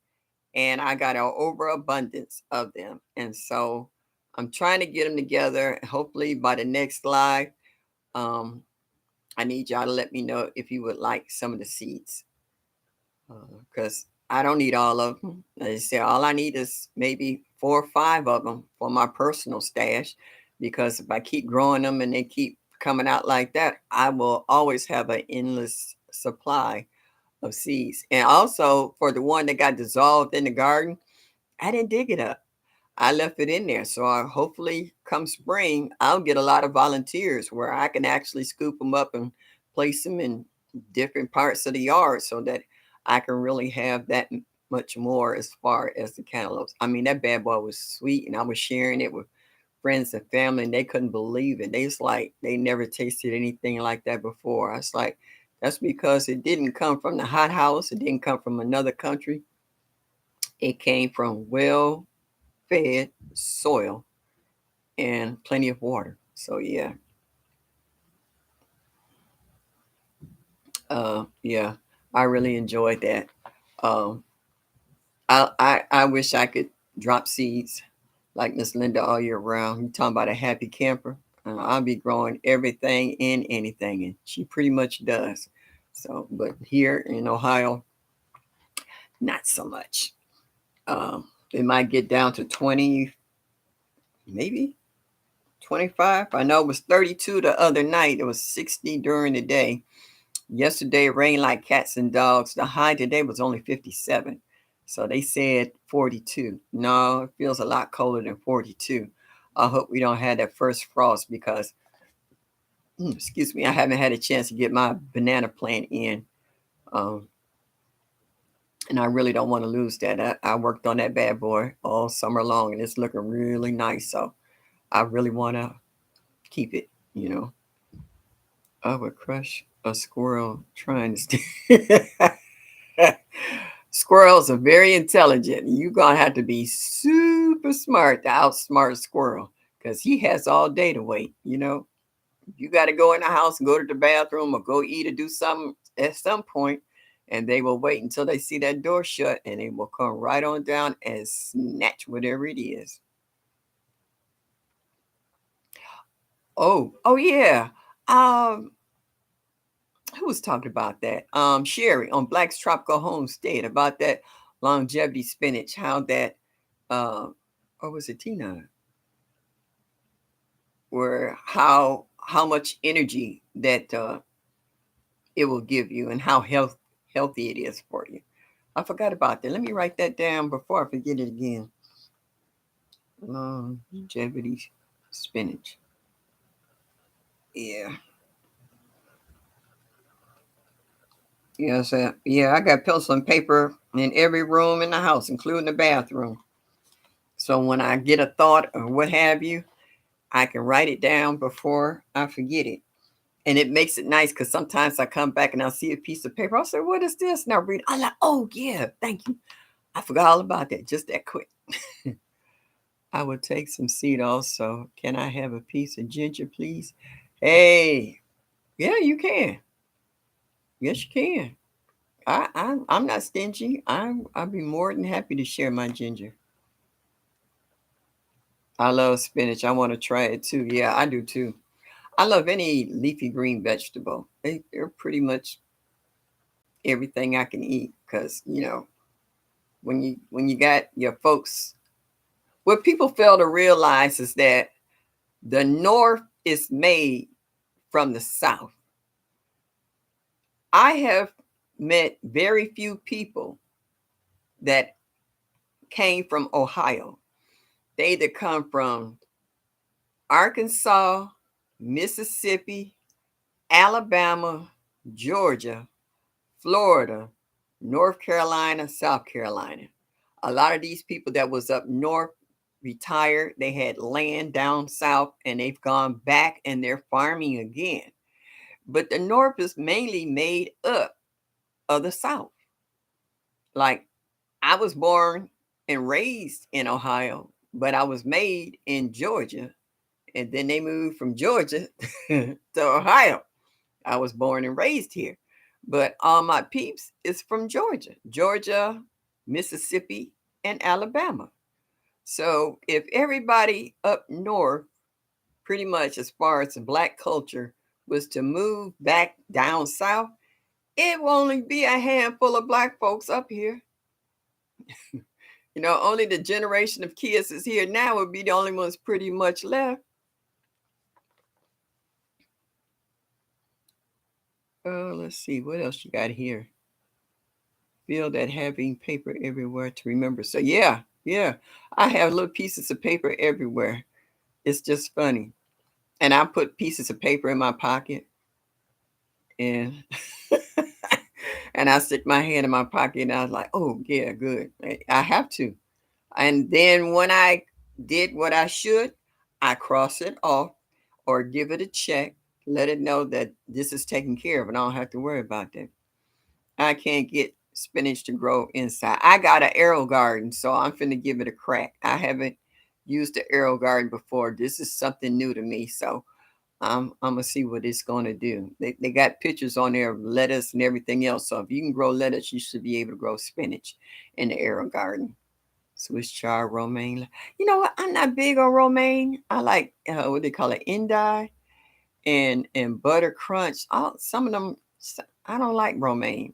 And I got an overabundance of them. And so I'm trying to get them together. Hopefully by the next live, um, I need y'all to let me know if you would like some of the seeds. Because I don't need all of them. I say all I need is maybe 4 or 5 of them for my personal stash. Because if I keep growing them and they keep coming out like that, I will always have an endless supply of seeds. And also for the one that got dissolved in the garden, I didn't dig it up. I left it in there. So hopefully come spring, I'll get a lot of volunteers where I can actually scoop them up and place them in different parts of the yard so that I can really have that much more as far as the cantaloupes. I mean, that bad boy was sweet and I was sharing it with friends and family and they couldn't believe it. They was like, they never tasted anything like that before. I was like, that's because it didn't come from the hot house. It didn't come from another country. It came from well fed soil and plenty of water. So yeah, yeah, I really enjoyed that. Um, I wish I could drop seeds like Miss Linda all year round. You talking about a happy camper? I'll be growing everything and anything, and she pretty much does. So, but here in Ohio, not so much. It might get down to 20, maybe 25. I know it was 32 the other night. It was 60 during the day. Yesterday it rained like cats and dogs. The high today was only 57. So they said 42. No, it feels a lot colder than 42. I hope we don't have that first frost because, excuse me, I haven't had a chance to get my banana plant in. Um, and I really don't want to lose that. I worked on that bad boy all summer long and it's looking really nice. So I really want to keep it, you know. I would crush a squirrel trying to Squirrels are very intelligent. You're gonna have to be super smart to outsmart a squirrel because he has all day to wait. You got to go in the house and go to the bathroom or go eat or do something at some point, and they will wait until they see that door shut and they will come right on down and snatch whatever it is. Oh yeah. Um, who was talking about that? Sherry on Black's Tropical Homestead about that longevity spinach. How that, uh, or was it Tina? Where how much energy that it will give you and how healthy it is for you. I forgot about that. Let me write that down before I forget it again. Longevity spinach. Yeah. Yes, yeah, I got pencil and paper in every room in the house, including the bathroom. So when I get a thought or what have you, I can write it down before I forget it. And it makes it nice because sometimes I come back and I'll see a piece of paper. I'll say, "What is this?" And I read it. I'm like, "Oh, yeah, thank you. I forgot all about that just that quick." I would take some seed also. Can I have a piece of ginger, please? Hey, yeah, you can. Yes, you can. I'm not stingy. I'd be more than happy to share my ginger. I love spinach. I want to try it too. Yeah, I do too. I love any leafy green vegetable. They're pretty much everything I can eat because when you got your folks, what people fail to realize is that the North is made from the South. I have met very few people that came from Ohio. They either come from Arkansas, Mississippi, Alabama, Georgia, Florida, North Carolina, South Carolina. A lot of these people that was up north retired. They had land down south and they've gone back and they're farming again. But the north is mainly made up of the south. Like I was born and raised in Ohio, but I was made in Georgia. And then they moved from Georgia to Ohio. I was born and raised here. But all my peeps is from Georgia, Georgia, Mississippi, and Alabama. So if everybody up north, pretty much as far as the black culture, was to move back down south, it will only be a handful of black folks up here. Only the generation of kids is here now would be the only ones pretty much left. Let's see what else you got here. Feel that having paper everywhere to remember. So yeah, I have little pieces of paper everywhere. It's just funny, and I put pieces of paper in my pocket, and and I stick my hand in my pocket, and I was like, oh yeah, good. I have to. And then when I did what I should, I cross it off or give it a check, let it know that this is taken care of, and I don't have to worry about that. I can't get spinach to grow inside. I got an arrow garden, so I'm finna give it a crack. I haven't used the arrow garden before. This is something new to me, so I'm gonna see what it's gonna do. They got pictures on there of lettuce and everything else. So if you can grow lettuce, you should be able to grow spinach in the arrow garden. Swiss chard, romaine. You know what? I'm not big on romaine. I like what they call it, endive and butter crunch. Some of them I don't like romaine.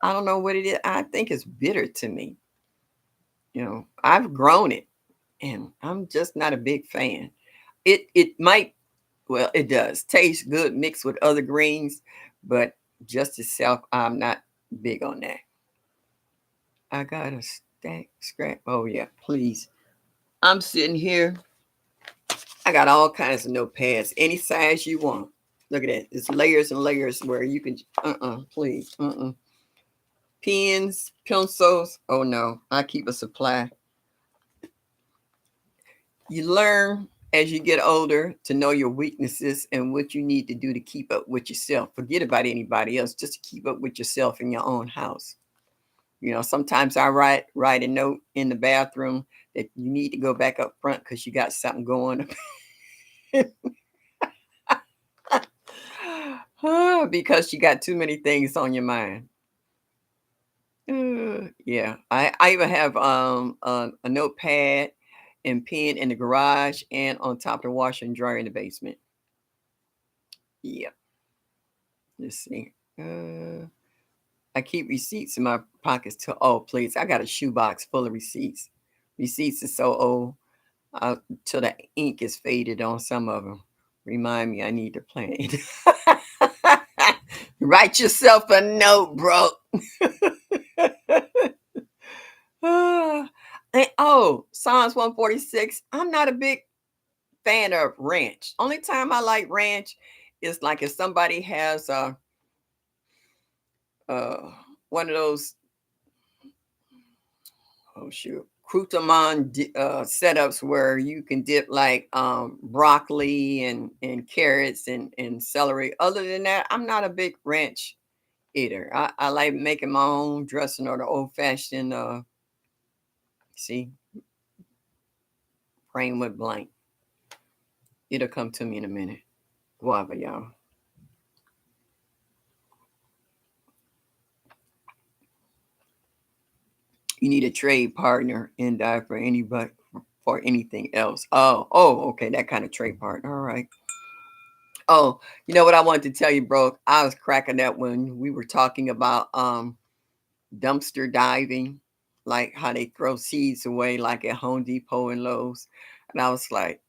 I don't know what it is. I think it's bitter to me. I've grown it, and I'm just not a big fan. It might, well, it does taste good mixed with other greens, but just itself, I'm not big on that. I got a stack scrap. Oh yeah, please. I'm sitting here. I got all kinds of notepads, any size you want. Look at that. It's layers and layers where you can. Please. Pens, pencils. Oh no, I keep a supply. You learn as you get older to know your weaknesses and what you need to do to keep up with yourself. Forget about anybody else, just to keep up with yourself in your own house. Sometimes I write a note in the bathroom that you need to go back up front because you got something going. Because you got too many things on your mind. Yeah, I even have a notepad and pen in the garage and on top of the washer and dryer in the basement. Yeah, let's see. I keep receipts in my pockets too. Oh, please, I got a shoebox full of receipts. Receipts is so old, till the ink is faded on some of them. Remind me, I need to plan. Write yourself a note, bro. Psalms 146. I'm not a big fan of ranch. Only time I like ranch is like if somebody has uh one of those, oh shoot, crouton setups where you can dip like broccoli and carrots and celery. Other than that, I'm not a big ranch eater. I like making my own dressing or the old fashioned see, brain went blank. It'll come to me in a minute. Guava, y'all. You need a trade partner and die for anybody for anything else. Okay, that kind of trade partner. All right. Oh, you know what I wanted to tell you, bro? I was cracking up when we were talking about dumpster diving, like how they throw seeds away, like at Home Depot and Lowe's. And I was like,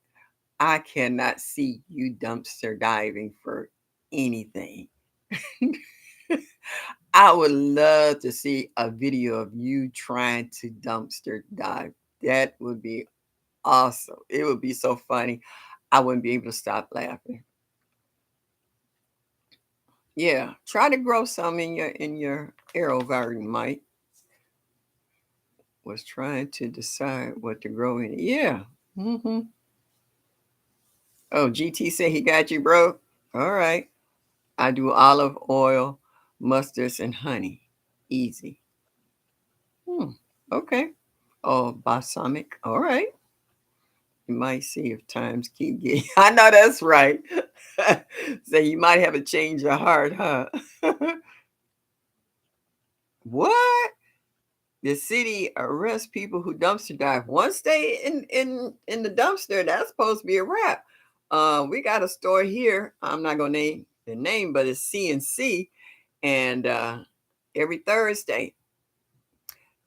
I cannot see you dumpster diving for anything. I would love to see a video of you trying to dumpster dive. That would be awesome. It would be so funny. I wouldn't be able to stop laughing. Yeah, try to grow some in your arrow garden, Mike. Was trying to decide what to grow in. Yeah. Mm-hmm. Oh, GT said he got you, bro. All right. I do olive oil, mustards, and honey. Easy. Hmm. Okay. Oh, balsamic. All right. You might see if times keep getting. I know that's right. So you might have a change of heart, huh? What? The city arrests people who dumpster dive. Once they in the dumpster, that's supposed to be a wrap. We got a store here. I'm not gonna name the name, but it's CNC, and every Thursday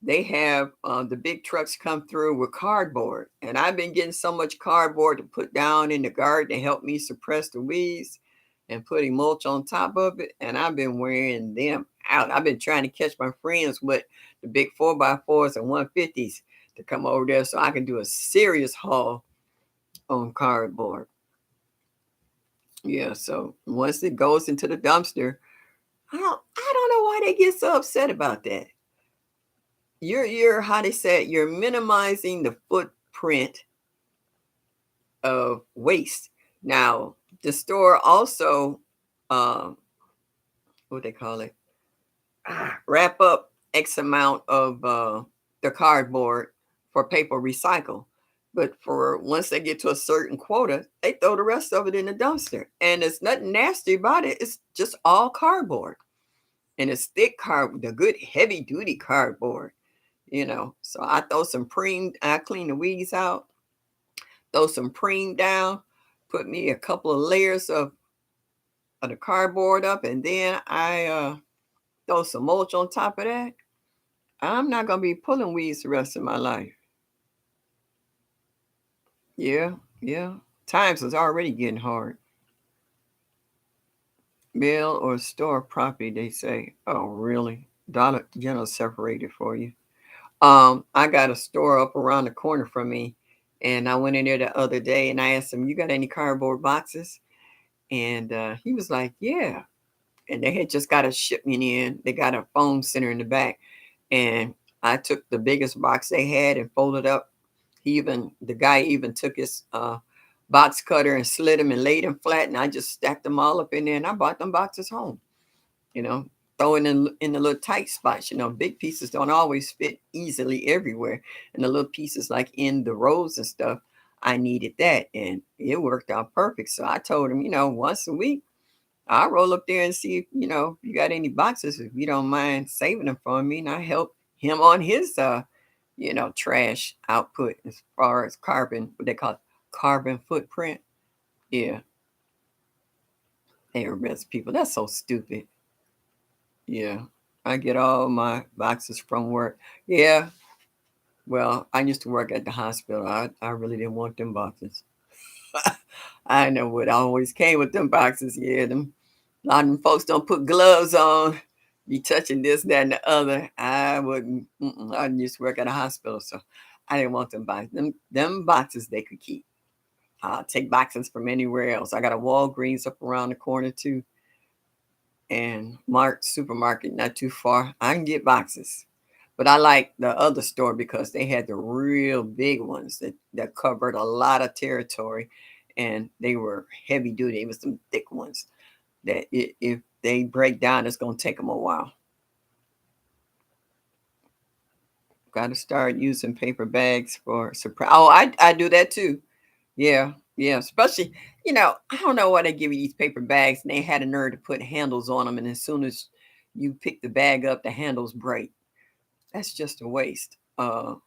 they have the big trucks come through with cardboard, and I've been getting so much cardboard to put down in the garden to help me suppress the weeds and putting mulch on top of it, and I've been wearing them out. I've been trying to catch my friends with the big 4x4s and 150s to come over there so I can do a serious haul on cardboard. Yeah, so once it goes into the dumpster, I don't know why they get so upset about that. You're how they say it, you're minimizing the footprint of waste. Now, the store also, um, what they call it, wrap up X amount of the cardboard for paper recycle. But for once they get to a certain quota, they throw the rest of it in the dumpster. And there's nothing nasty about it. It's just all cardboard. And it's thick card, the good heavy duty cardboard, you know. So I throw some preem, I clean the weeds out, throw some preem down, put me a couple of layers of the cardboard up, and then I throw some mulch on top of that. I'm not gonna be pulling weeds the rest of my life. Yeah, yeah. Times is already getting hard. Mail or store property, they say. Oh, really? Dollar General separated for you. I got a store up around the corner from me, and I went in there the other day and I asked him, "You got any cardboard boxes?" And he was like, "Yeah." And they had just got a shipment in. They got a phone center in the back, and I took the biggest box they had and folded up. The guy even took his box cutter and slit them and laid them flat, and I just stacked them all up in there, and I brought them boxes home. You know, throwing in the little tight spots. You know, big pieces don't always fit easily everywhere, and the little pieces like in the rows and stuff, I needed that, and it worked out perfect. So I told him, once a week, I'll roll up there and see if you got any boxes, if you don't mind saving them for me, and I help him on his trash output as far as carbon, what they call it, carbon footprint. Yeah, they arrest people. That's so stupid. Yeah. I get all my boxes from work. Yeah. Well, I used to work at the hospital. I really didn't want them boxes. I know what always came with them boxes. Yeah, them a lot of them folks don't put gloves on. Be touching this, that, and the other. I wouldn't. I used to work at a hospital, so I didn't want them boxes. Them boxes they could keep. I'll take boxes from anywhere else. I got a Walgreens up around the corner too, and Mart supermarket not too far. I can get boxes. But I like the other store because they had the real big ones that covered a lot of territory, and they were heavy duty. It was some thick ones that if they break down, it's gonna take them a while. Got to start using paper bags for surprise. Oh, I do that too. Yeah, yeah. Especially, I don't know why they give you these paper bags, and they had a nerve to put handles on them, and as soon as you pick the bag up, the handles break. That's just a waste. Who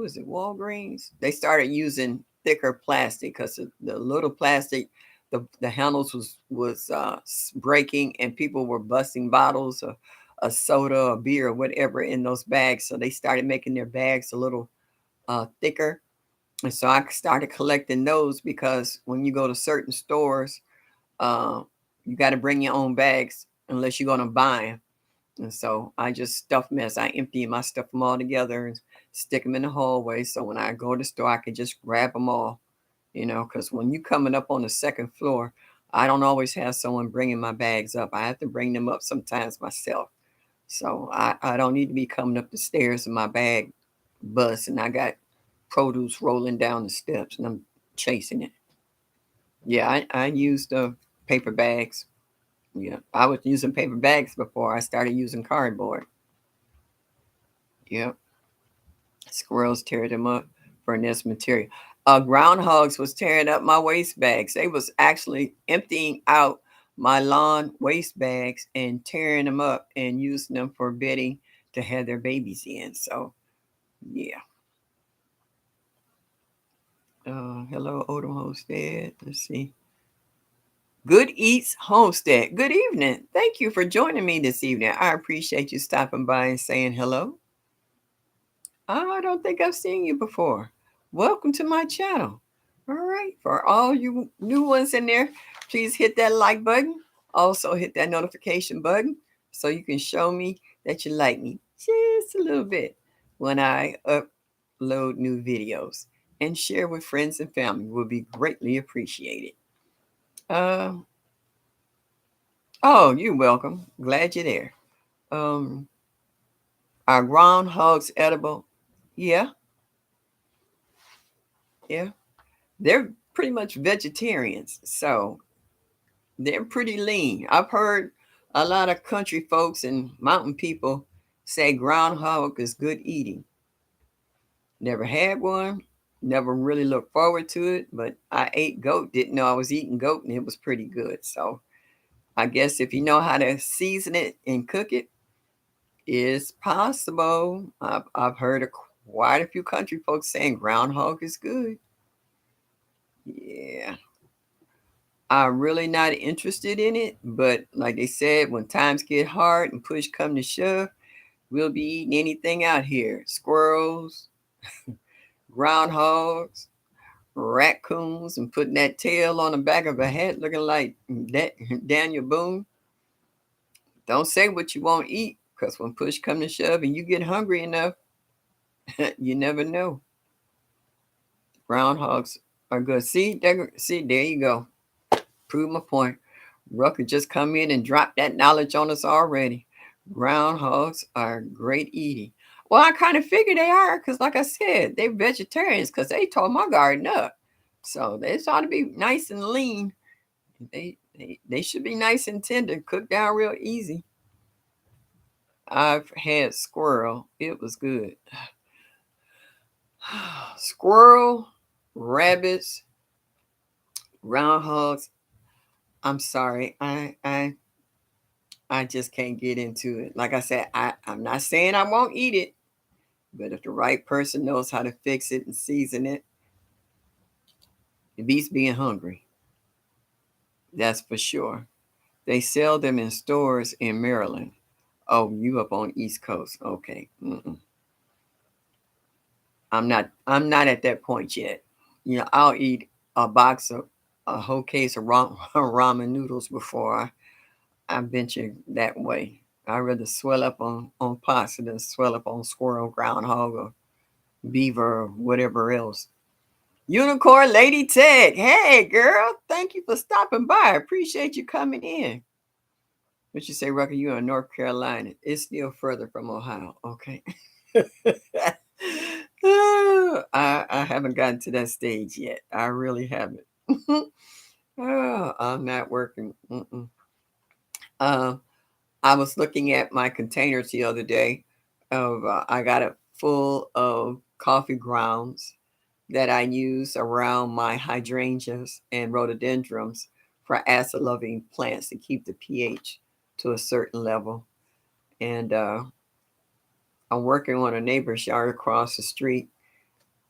is it? Walgreens. They started using thicker plastic because the little plastic, the handles was breaking, and people were busting bottles of a soda or beer or whatever in those bags. So they started making their bags a little thicker, and so I started collecting those because when you go to certain stores, uh, you got to bring your own bags unless you're gonna buy them. And so I just stuff mess. I empty my stuff them all together and stick them in the hallway. So when I go to the store, I can just grab them all, because when you coming up on the second floor, I don't always have someone bringing my bags up. I have to bring them up sometimes myself. So I don't need to be coming up the stairs in my bag bus and I got produce rolling down the steps and I'm chasing it. Yeah, I used paper bags. Yeah, I was using paper bags before I started using cardboard. Yep, squirrels tear them up for nest material. Groundhogs was tearing up my waste bags. They was actually emptying out my lawn waste bags and tearing them up and using them for bedding to have their babies in. So yeah. Hello, Odom Homestead. Let's see. Good Eats Homestead. Good evening. Thank you for joining me this evening. I appreciate you stopping by and saying hello. I don't think I've seen you before. Welcome to my channel. All right. For all you new ones in there, please hit that like button. Also, hit that notification button so you can show me that you like me just a little bit when I upload new videos. And share with friends and family will be greatly appreciated. Uh, oh, you're welcome. Glad you're there. Um, are groundhogs edible? Yeah, yeah. They're pretty much vegetarians, so they're pretty lean. I've heard a lot of country folks and mountain people say groundhog is good eating. Never had one, never really looked forward to it, but I ate goat, didn't know I was eating goat, and it was pretty good. So I guess if you know how to season it and cook it, it's possible. I've heard of quite a few country folks saying groundhog is good. Yeah. I'm really not interested in it, but like they said, when times get hard and push come to shove, we'll be eating anything out here. Squirrels, groundhogs, raccoons, and putting that tail on the back of a hat looking like that Daniel Boone. Don't say what you won't eat, because when push come to shove and you get hungry enough, you never know. Groundhogs are good. See, there you go. Prove my point. Rucker just come in and drop that knowledge on us already. Groundhogs are great eating. Well, I kind of figured they are because, like I said, they're vegetarians because they tore my garden up. So they ought to be nice and lean. They should be nice and tender, cooked down real easy. I've had squirrel. It was good. Squirrel, rabbits, groundhogs. I'm sorry. I just can't get into it. Like I said, I'm not saying I won't eat it, but if the right person knows how to fix it and season it, it beats being hungry. That's for sure. They sell them in stores in Maryland. Oh, you up on East Coast? Okay. Mm-mm. I'm not at that point yet. You know, I'll eat a whole case of ramen noodles before I venture that way. I'd rather swell up on pasta than swell up on squirrel, groundhog, or beaver, or whatever else. Unicorn Lady Tech. Hey, girl. Thank you for stopping by. I appreciate you coming in. What you say, Rucker? You're in North Carolina. It's still further from Ohio. Okay. I haven't gotten to that stage yet. I really haven't. Oh, I'm not working. Mm-mm. Uh, I was looking at my containers the other day. I got it full of coffee grounds that I use around my hydrangeas and rhododendrons for acid loving plants to keep the pH to a certain level. And I'm working on a neighbor's yard across the street.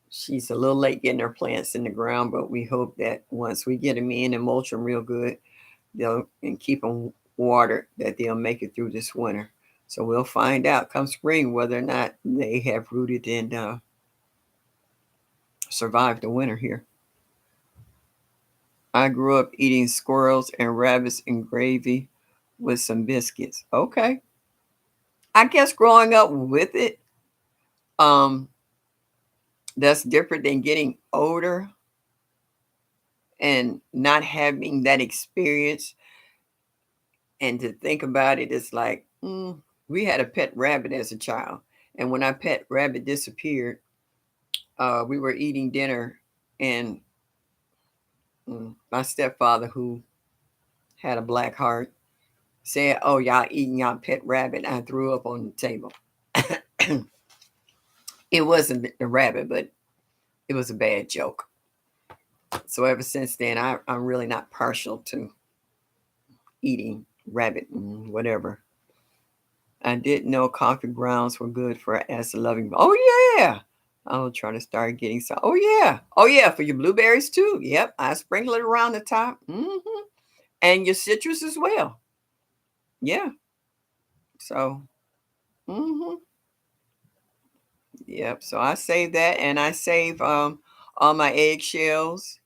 She's a little late getting her plants in the ground, but we hope that once we get them in and mulch them real good, they'll and keep them watered, that they'll make it through this winter. So we'll find out come spring whether or not they have rooted and survived the winter here. I grew up eating squirrels and rabbits in gravy with some biscuits. Okay. I guess growing up with it, um, that's different than getting older. and not having that experience and to think about it, it's like we had a pet rabbit as a child, and when our pet rabbit disappeared, we were eating dinner, and my stepfather, who had a black heart, said, "Oh, y'all eating y'all pet rabbit." I threw up on the table. It wasn't a rabbit, but it was a bad joke. So ever since then, I'm really not partial to eating rabbit and whatever. I didn't know coffee grounds were good for acid loving. Oh yeah. I'll try to start getting some. Oh yeah. Oh yeah. For your blueberries too. Yep. I sprinkle it around the top. And your citrus as well. Yeah. So, hmm yep. So I save that, and I save all my eggshells.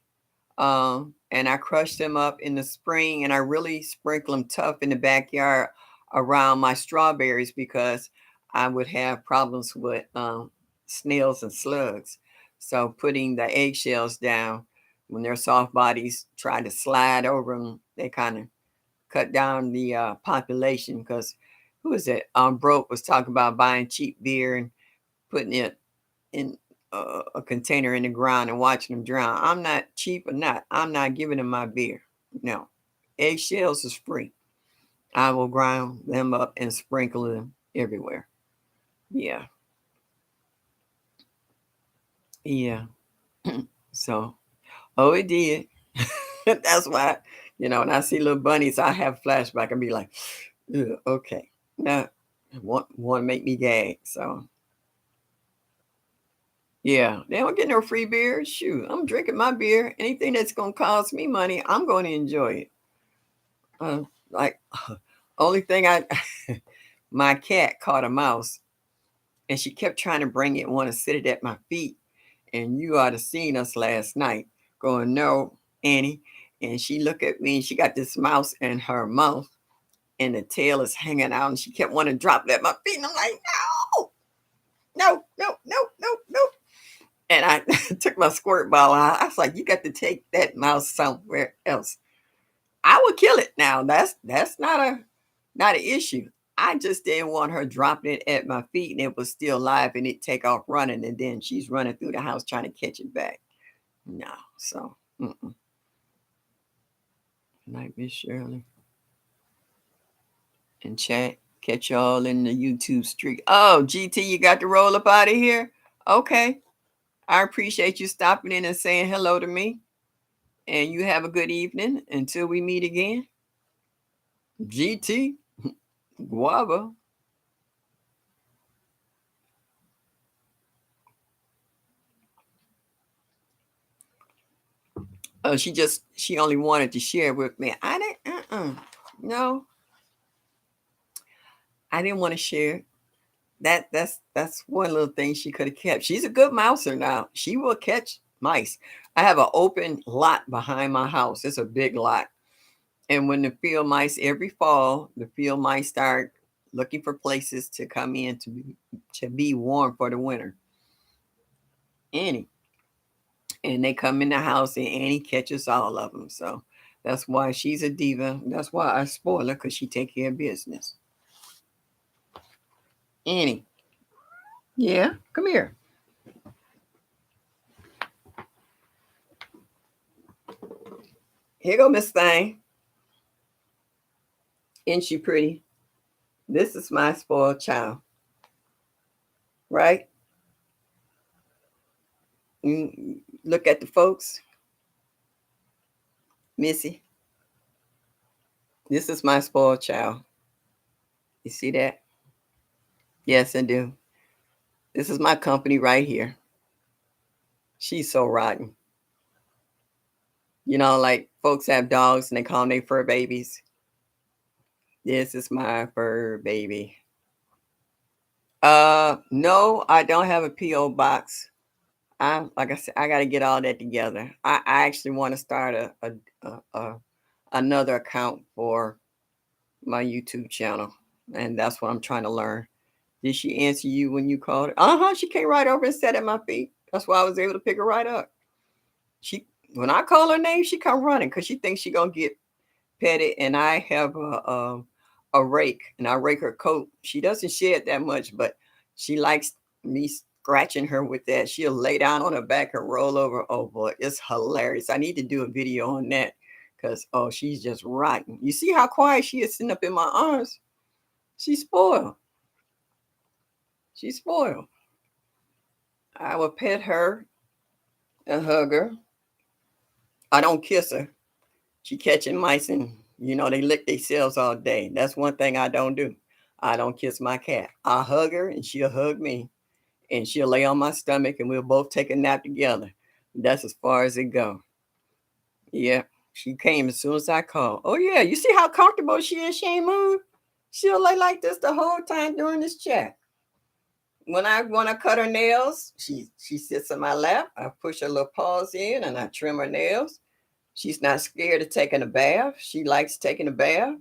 And I crush them up in the spring, and I really sprinkle them tough in the backyard around my strawberries because I would have problems with snails and slugs. So putting the eggshells down when their soft bodies try to slide over them, they kind of cut down the population. Because who is it? Broke was talking about buying cheap beer and putting it in a container in the ground and watching them drown. I'm not cheap or not. I'm not giving them my beer. No. Eggshells is free. I will grind them up and sprinkle them everywhere. Yeah. Yeah. So, oh, it did. That's why, when I see little bunnies, I have flashback and be like, "Ugh, okay. Now, want to make me gag. So, yeah, they don't get no free beer. Shoot, I'm drinking my beer. Anything that's going to cost me money, I'm going to enjoy it. Like, only thing my cat caught a mouse and she kept trying to bring it, want to sit it at my feet. And you ought to seen us last night going, "No, Annie." And she looked at me and she got this mouse in her mouth and the tail is hanging out and she kept wanting to drop it at my feet. And I'm like, no, no, no, no, no, no. And I took my squirt bottle out. I was like, "You got to take that mouse somewhere else." I would kill it now. That's not an issue. I just didn't want her dropping it at my feet and it was still live and it take off running and then she's running through the house trying to catch it back. No, so night, Miss Shirley and chat. Catch y'all in the YouTube street. Oh, GT, you got to roll up out of here. Okay, I appreciate you stopping in and saying hello to me. And you have a good evening until we meet again. GT Guava. Oh, she only wanted to share with me. I didn't no, I didn't want to share. That's one little thing she could have kept. She's a good mouser now. She will catch mice. I have an open lot behind my house. It's a big lot. And when the field mice every fall, the field mice start looking for places to come in to be warm for the winter. Annie. And they come in the house and Annie catches all of them. So that's why she's a diva. That's why I spoil her because she take care of business. Annie. Yeah, come here. Here go Miss Thing. Isn't she pretty? This is my spoiled child, right? Look at the folks. Missy, this is my spoiled child. You see that? Yes, I do. This is my company right here. She's so rotten. Like folks have dogs and they call them their fur babies. This is my fur baby. No, I don't have a PO box. Like I said, I got to get all that together. I actually want to start a another account for my YouTube channel, and that's what I'm trying to learn. Did she answer you when you called her? She came right over and sat at my feet. That's why I was able to pick her right up. She When I call her name, she come running because she thinks she gonna get petted. And I have a rake, and I rake her coat. She doesn't shed that much, but she likes me scratching her with that. She'll lay down on her back and roll over. Oh boy, it's hilarious. I need to do a video on that because oh, she's just rotten. You see how quiet she is sitting up in my arms? She's spoiled. She's spoiled. I will pet her and hug her. I don't kiss her. She catching mice and they lick themselves all day. That's one thing I don't do. I don't kiss my cat. I hug her and she'll hug me. And she'll lay on my stomach and we'll both take a nap together. That's as far as it go. Yeah. She came as soon as I called. Oh yeah, you see how comfortable she is? She ain't moved. She'll lay like this the whole time during this chat. When I want to cut her nails, she sits on my lap. I push her little paws in and I trim her nails. She's not scared of taking a bath. She likes taking a bath.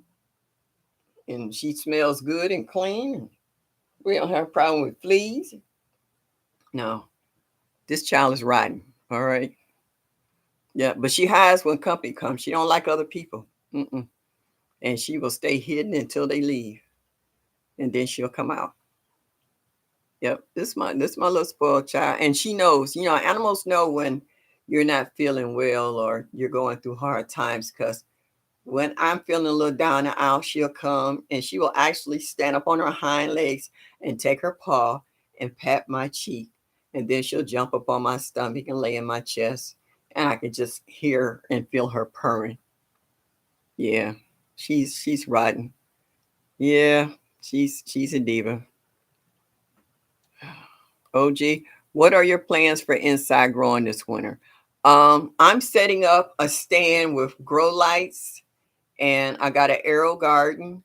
And she smells good and clean. We don't have a problem with fleas. No, this child is rotten. All right. Yeah, but she hides when company comes. She don't like other people. Mm-mm. And she will stay hidden until they leave, and then she'll come out. Yep, this my little spoiled child, and she knows. Animals know when you're not feeling well or you're going through hard times. Because when I'm feeling a little down and out, she'll come and she will actually stand up on her hind legs and take her paw and pat my cheek, and then she'll jump up on my stomach and lay in my chest, and I can just hear and feel her purring. Yeah, she's rotten. Yeah, she's a diva. OG, what are your plans for inside growing this winter? I'm setting up a stand with grow lights, and I got an arrow garden,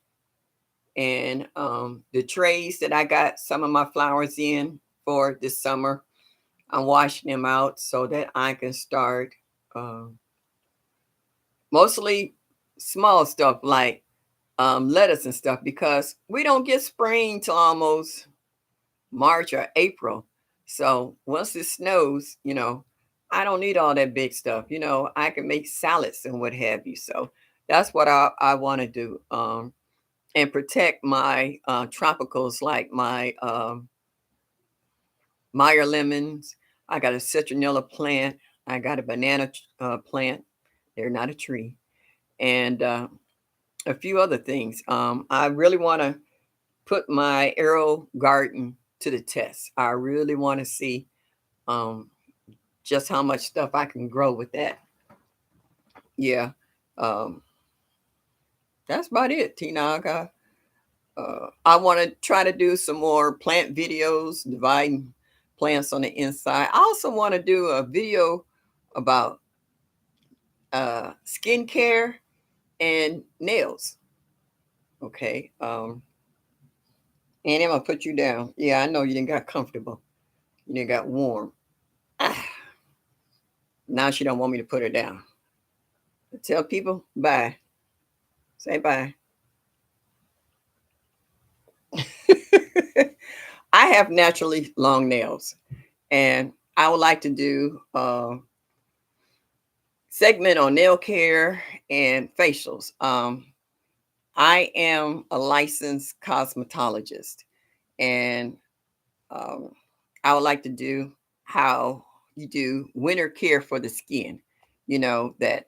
and the trays that I got some of my flowers in for this summer. I'm washing them out so that I can start mostly small stuff like lettuce and stuff because we don't get spring till almost March or April. So once it snows, I don't need all that big stuff. I can make salads and what have you. So that's what I want to do. And protect my tropicals like my Meyer lemons. I got a citronella plant. I got a banana plant. They're not a tree. And a few other things. I really want to put my arrow garden to the test. I really want to see um, just how much stuff I can grow with that. Yeah, um, that's about it, Tina. I want to try to do some more plant videos, dividing plants on the inside. I also want to do a video about skincare and nails. Okay. And I'm gonna put you down. Yeah, I know you didn't got comfortable. You didn't got warm. Ah, now she don't want me to put her down. Tell people bye. Say bye. I have naturally long nails, and I would like to do a segment on nail care and facials. I am a licensed cosmetologist, and um, I would like to do how you do winter care for the skin. That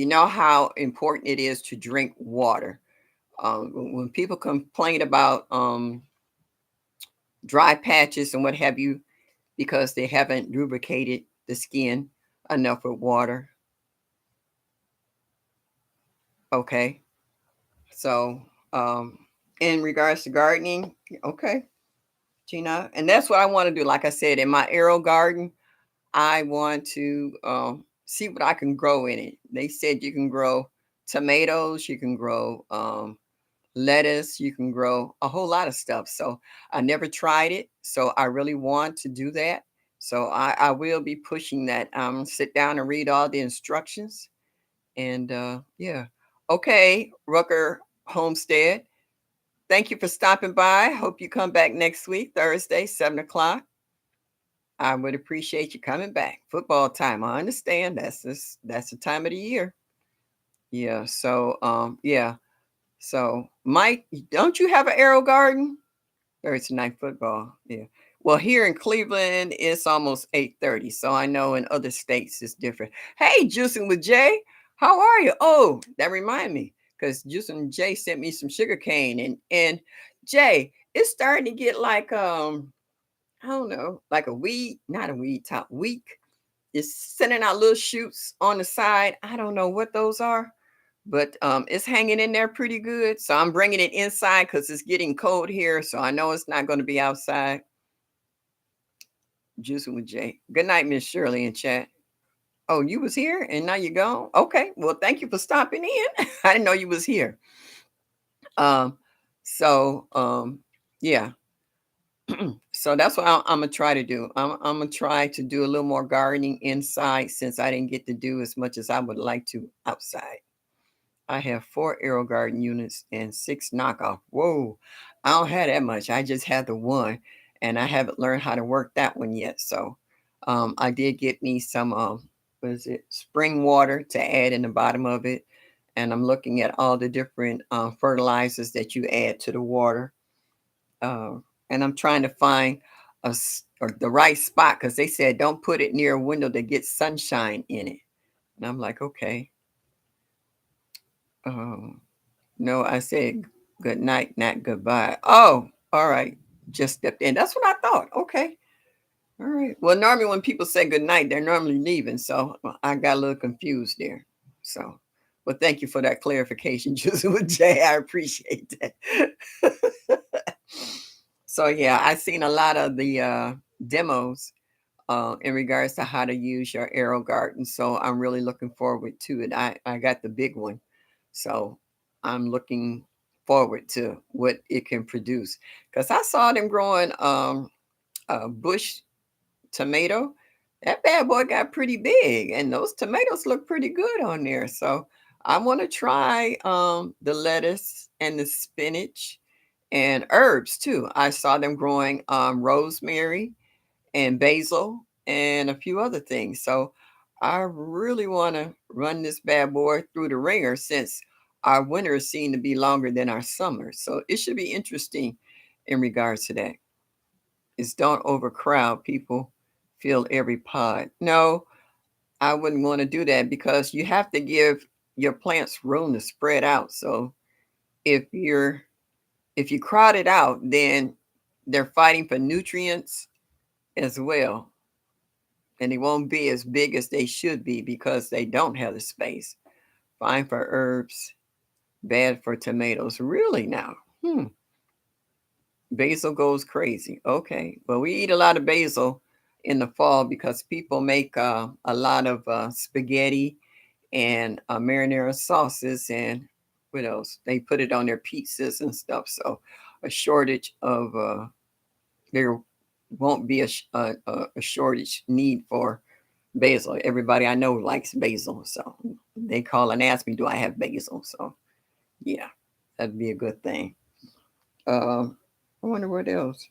how important it is to drink water. When people complain about dry patches and what have you, because they haven't lubricated the skin enough with water. Okay. So, in regards to gardening, okay, Gina, and that's what I want to do. Like I said, in my arrow garden, I want to see what I can grow in it. They said you can grow tomatoes, you can grow lettuce, you can grow a whole lot of stuff. So I never tried it. So I really want to do that. So I will be pushing that. Sit down and read all the instructions. And yeah. Okay, Rucker Homestead. Thank you for stopping by. Hope you come back next week, Thursday, 7 o'clock. I would appreciate you coming back. Football time. I understand that's the time of the year. Yeah. So yeah. So Mike, don't you have an arrow garden? Thursday night football. Yeah. Well, here in Cleveland, it's almost 8:30. So I know in other states it's different. Hey, Juicing with Jay. How are you? Oh, that remind me. Because Juicing Jay sent me some sugar cane. And Jay, it's starting to get like I don't know, like a weed, not a weed top, weak. It's sending out little shoots on the side. I don't know what those are, but it's hanging in there pretty good. So I'm bringing it inside because it's getting cold here. So I know it's not going to be outside. Juicing with Jay. Good night, Miss Shirley in chat. Oh, you was here and now you're gone. Okay, well, thank you for stopping in. I didn't know you was here. Um, so yeah. So that's what I'm gonna try to do. I'm gonna try to do a little more gardening inside since I didn't get to do as much as I would like to outside. I have 4 Aero Garden units and 6 knockoff. Whoa, I don't have that much. I just have the one, and I haven't learned how to work that one yet. So, I did get me some, what is it, spring water to add in the bottom of it, and I'm looking at all the different fertilizers that you add to the water, uh, and I'm trying to find or the right spot because they said don't put it near a window that gets sunshine in it, and I'm like, okay. Um, No, I said good night, not goodbye. Oh, all right. Just stepped in. That's what I thought. Okay. All right. Well, normally when people say good night, they're normally leaving. So I got a little confused there. So, well, thank you for that clarification, Joseph J. I appreciate that. So, yeah, I've seen a lot of the demos in regards to how to use your Aero Garden. So I'm really looking forward to it. I got the big one. So I'm looking forward to what it can produce. Because I saw them growing a bush tomato. That bad boy got pretty big, and those tomatoes look pretty good on there. So I want to try the lettuce and the spinach and herbs too. I saw them growing rosemary and basil and a few other things. So I really want to run this bad boy through the ringer since our winters seem to be longer than our summers. So it should be interesting in regards to that. Is don't overcrowd people, fill every pod. No, I wouldn't want to do that because you have to give your plants room to spread out. So if you're if you crowd it out, then they're fighting for nutrients as well, and they won't be as big as they should be because they don't have the space. Fine for herbs, bad for tomatoes. Really now? Basil goes crazy. Okay, well we eat a lot of basil in the fall because people make a lot of spaghetti and marinara sauces and what else? They put it on their pizzas and stuff. So a shortage of there won't be a shortage need for basil. Everybody I know likes basil, so they call and ask me, "Do I have basil?" So yeah, that'd be a good thing. I wonder what else.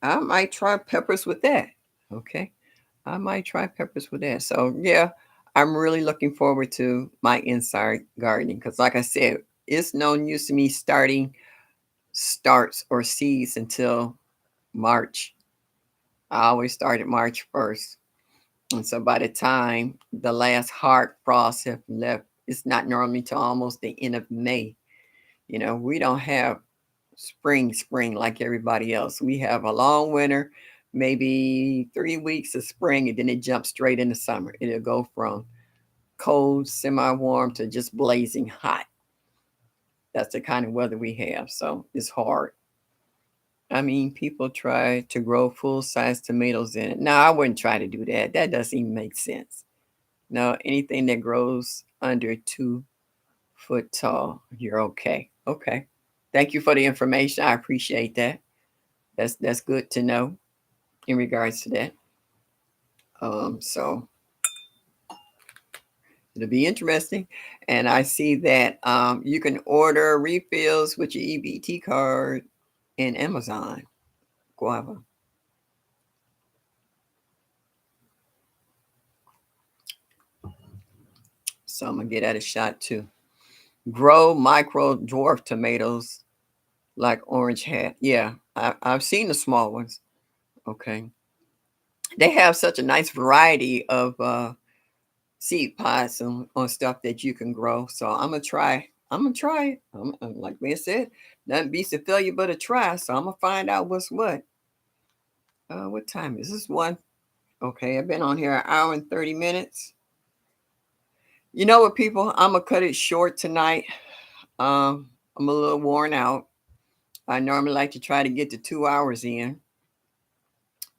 I might try peppers with that. Okay, I might try peppers with that. So yeah, I'm really looking forward to my inside gardening because, like I said, it's no use to me starts or seeds until March. I always start at March 1st. And so by the time the last hard frost have left, it's not normally till almost the end of May. You know, we don't have spring like everybody else. We have a long winter, maybe 3 weeks of spring, and then it jumps straight into summer. It'll go from cold, semi-warm to just blazing hot. That's the kind of weather we have. So it's hard. I mean, people try to grow full-size tomatoes in it. No, I wouldn't try to do that. That doesn't even make sense. No, anything that grows under 2 foot tall, you're okay. Okay. Thank you for the information. I appreciate that. That's good to know in regards to that. So it'll be interesting. And I see that you can order refills with your EBT card in Amazon. Guava. So I'm gonna get at a shot too. Grow micro dwarf tomatoes like Orange had. Yeah, I've seen the small ones. Okay. They have such a nice variety of seed pods on stuff that you can grow. So I'm gonna try. I'm gonna try it. Like we said, nothing beats a failure but a try. So I'm gonna find out what's what. What time is this? One. Okay, I've been on here an hour and 30 minutes. You know what, people? I'm gonna cut it short tonight. I'm a little worn out. I normally like to try to get to 2 hours in,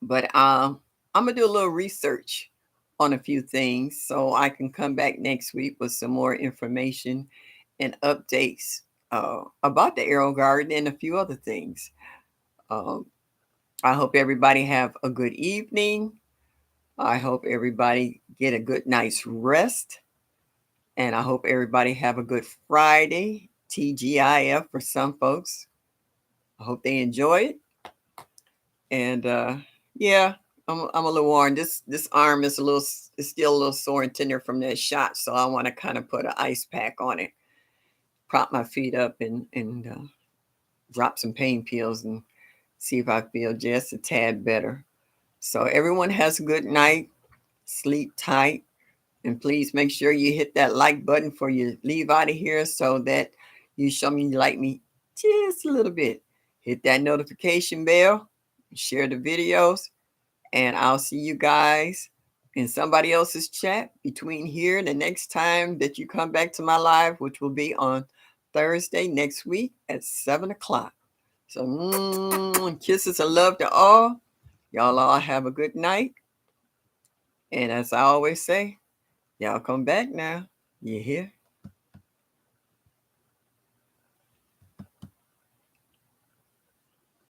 but I'm gonna do a little research on a few things so I can come back next week with some more information and updates about the Arrow Garden and a few other things. Um, I hope everybody have a good evening. I hope everybody get a good night's rest, and I hope everybody have a good Friday. TGIF for some folks. I hope they enjoy it. And yeah, I'm a little worn. This arm is still a little sore and tender from that shot, so I want to kind of put an ice pack on it, prop my feet up, and drop some pain pills and see if I feel just a tad better. So everyone has a good night. Sleep tight, and please make sure you hit that like button before you leave out of here, so that you show me you like me just a little bit. Hit that notification bell. Share the videos. And I'll see you guys in somebody else's chat between here and the next time that you come back to my live, which will be on Thursday next week at 7 o'clock. So, kisses of love to all. Y'all all have a good night. And as I always say, y'all come back now. You hear?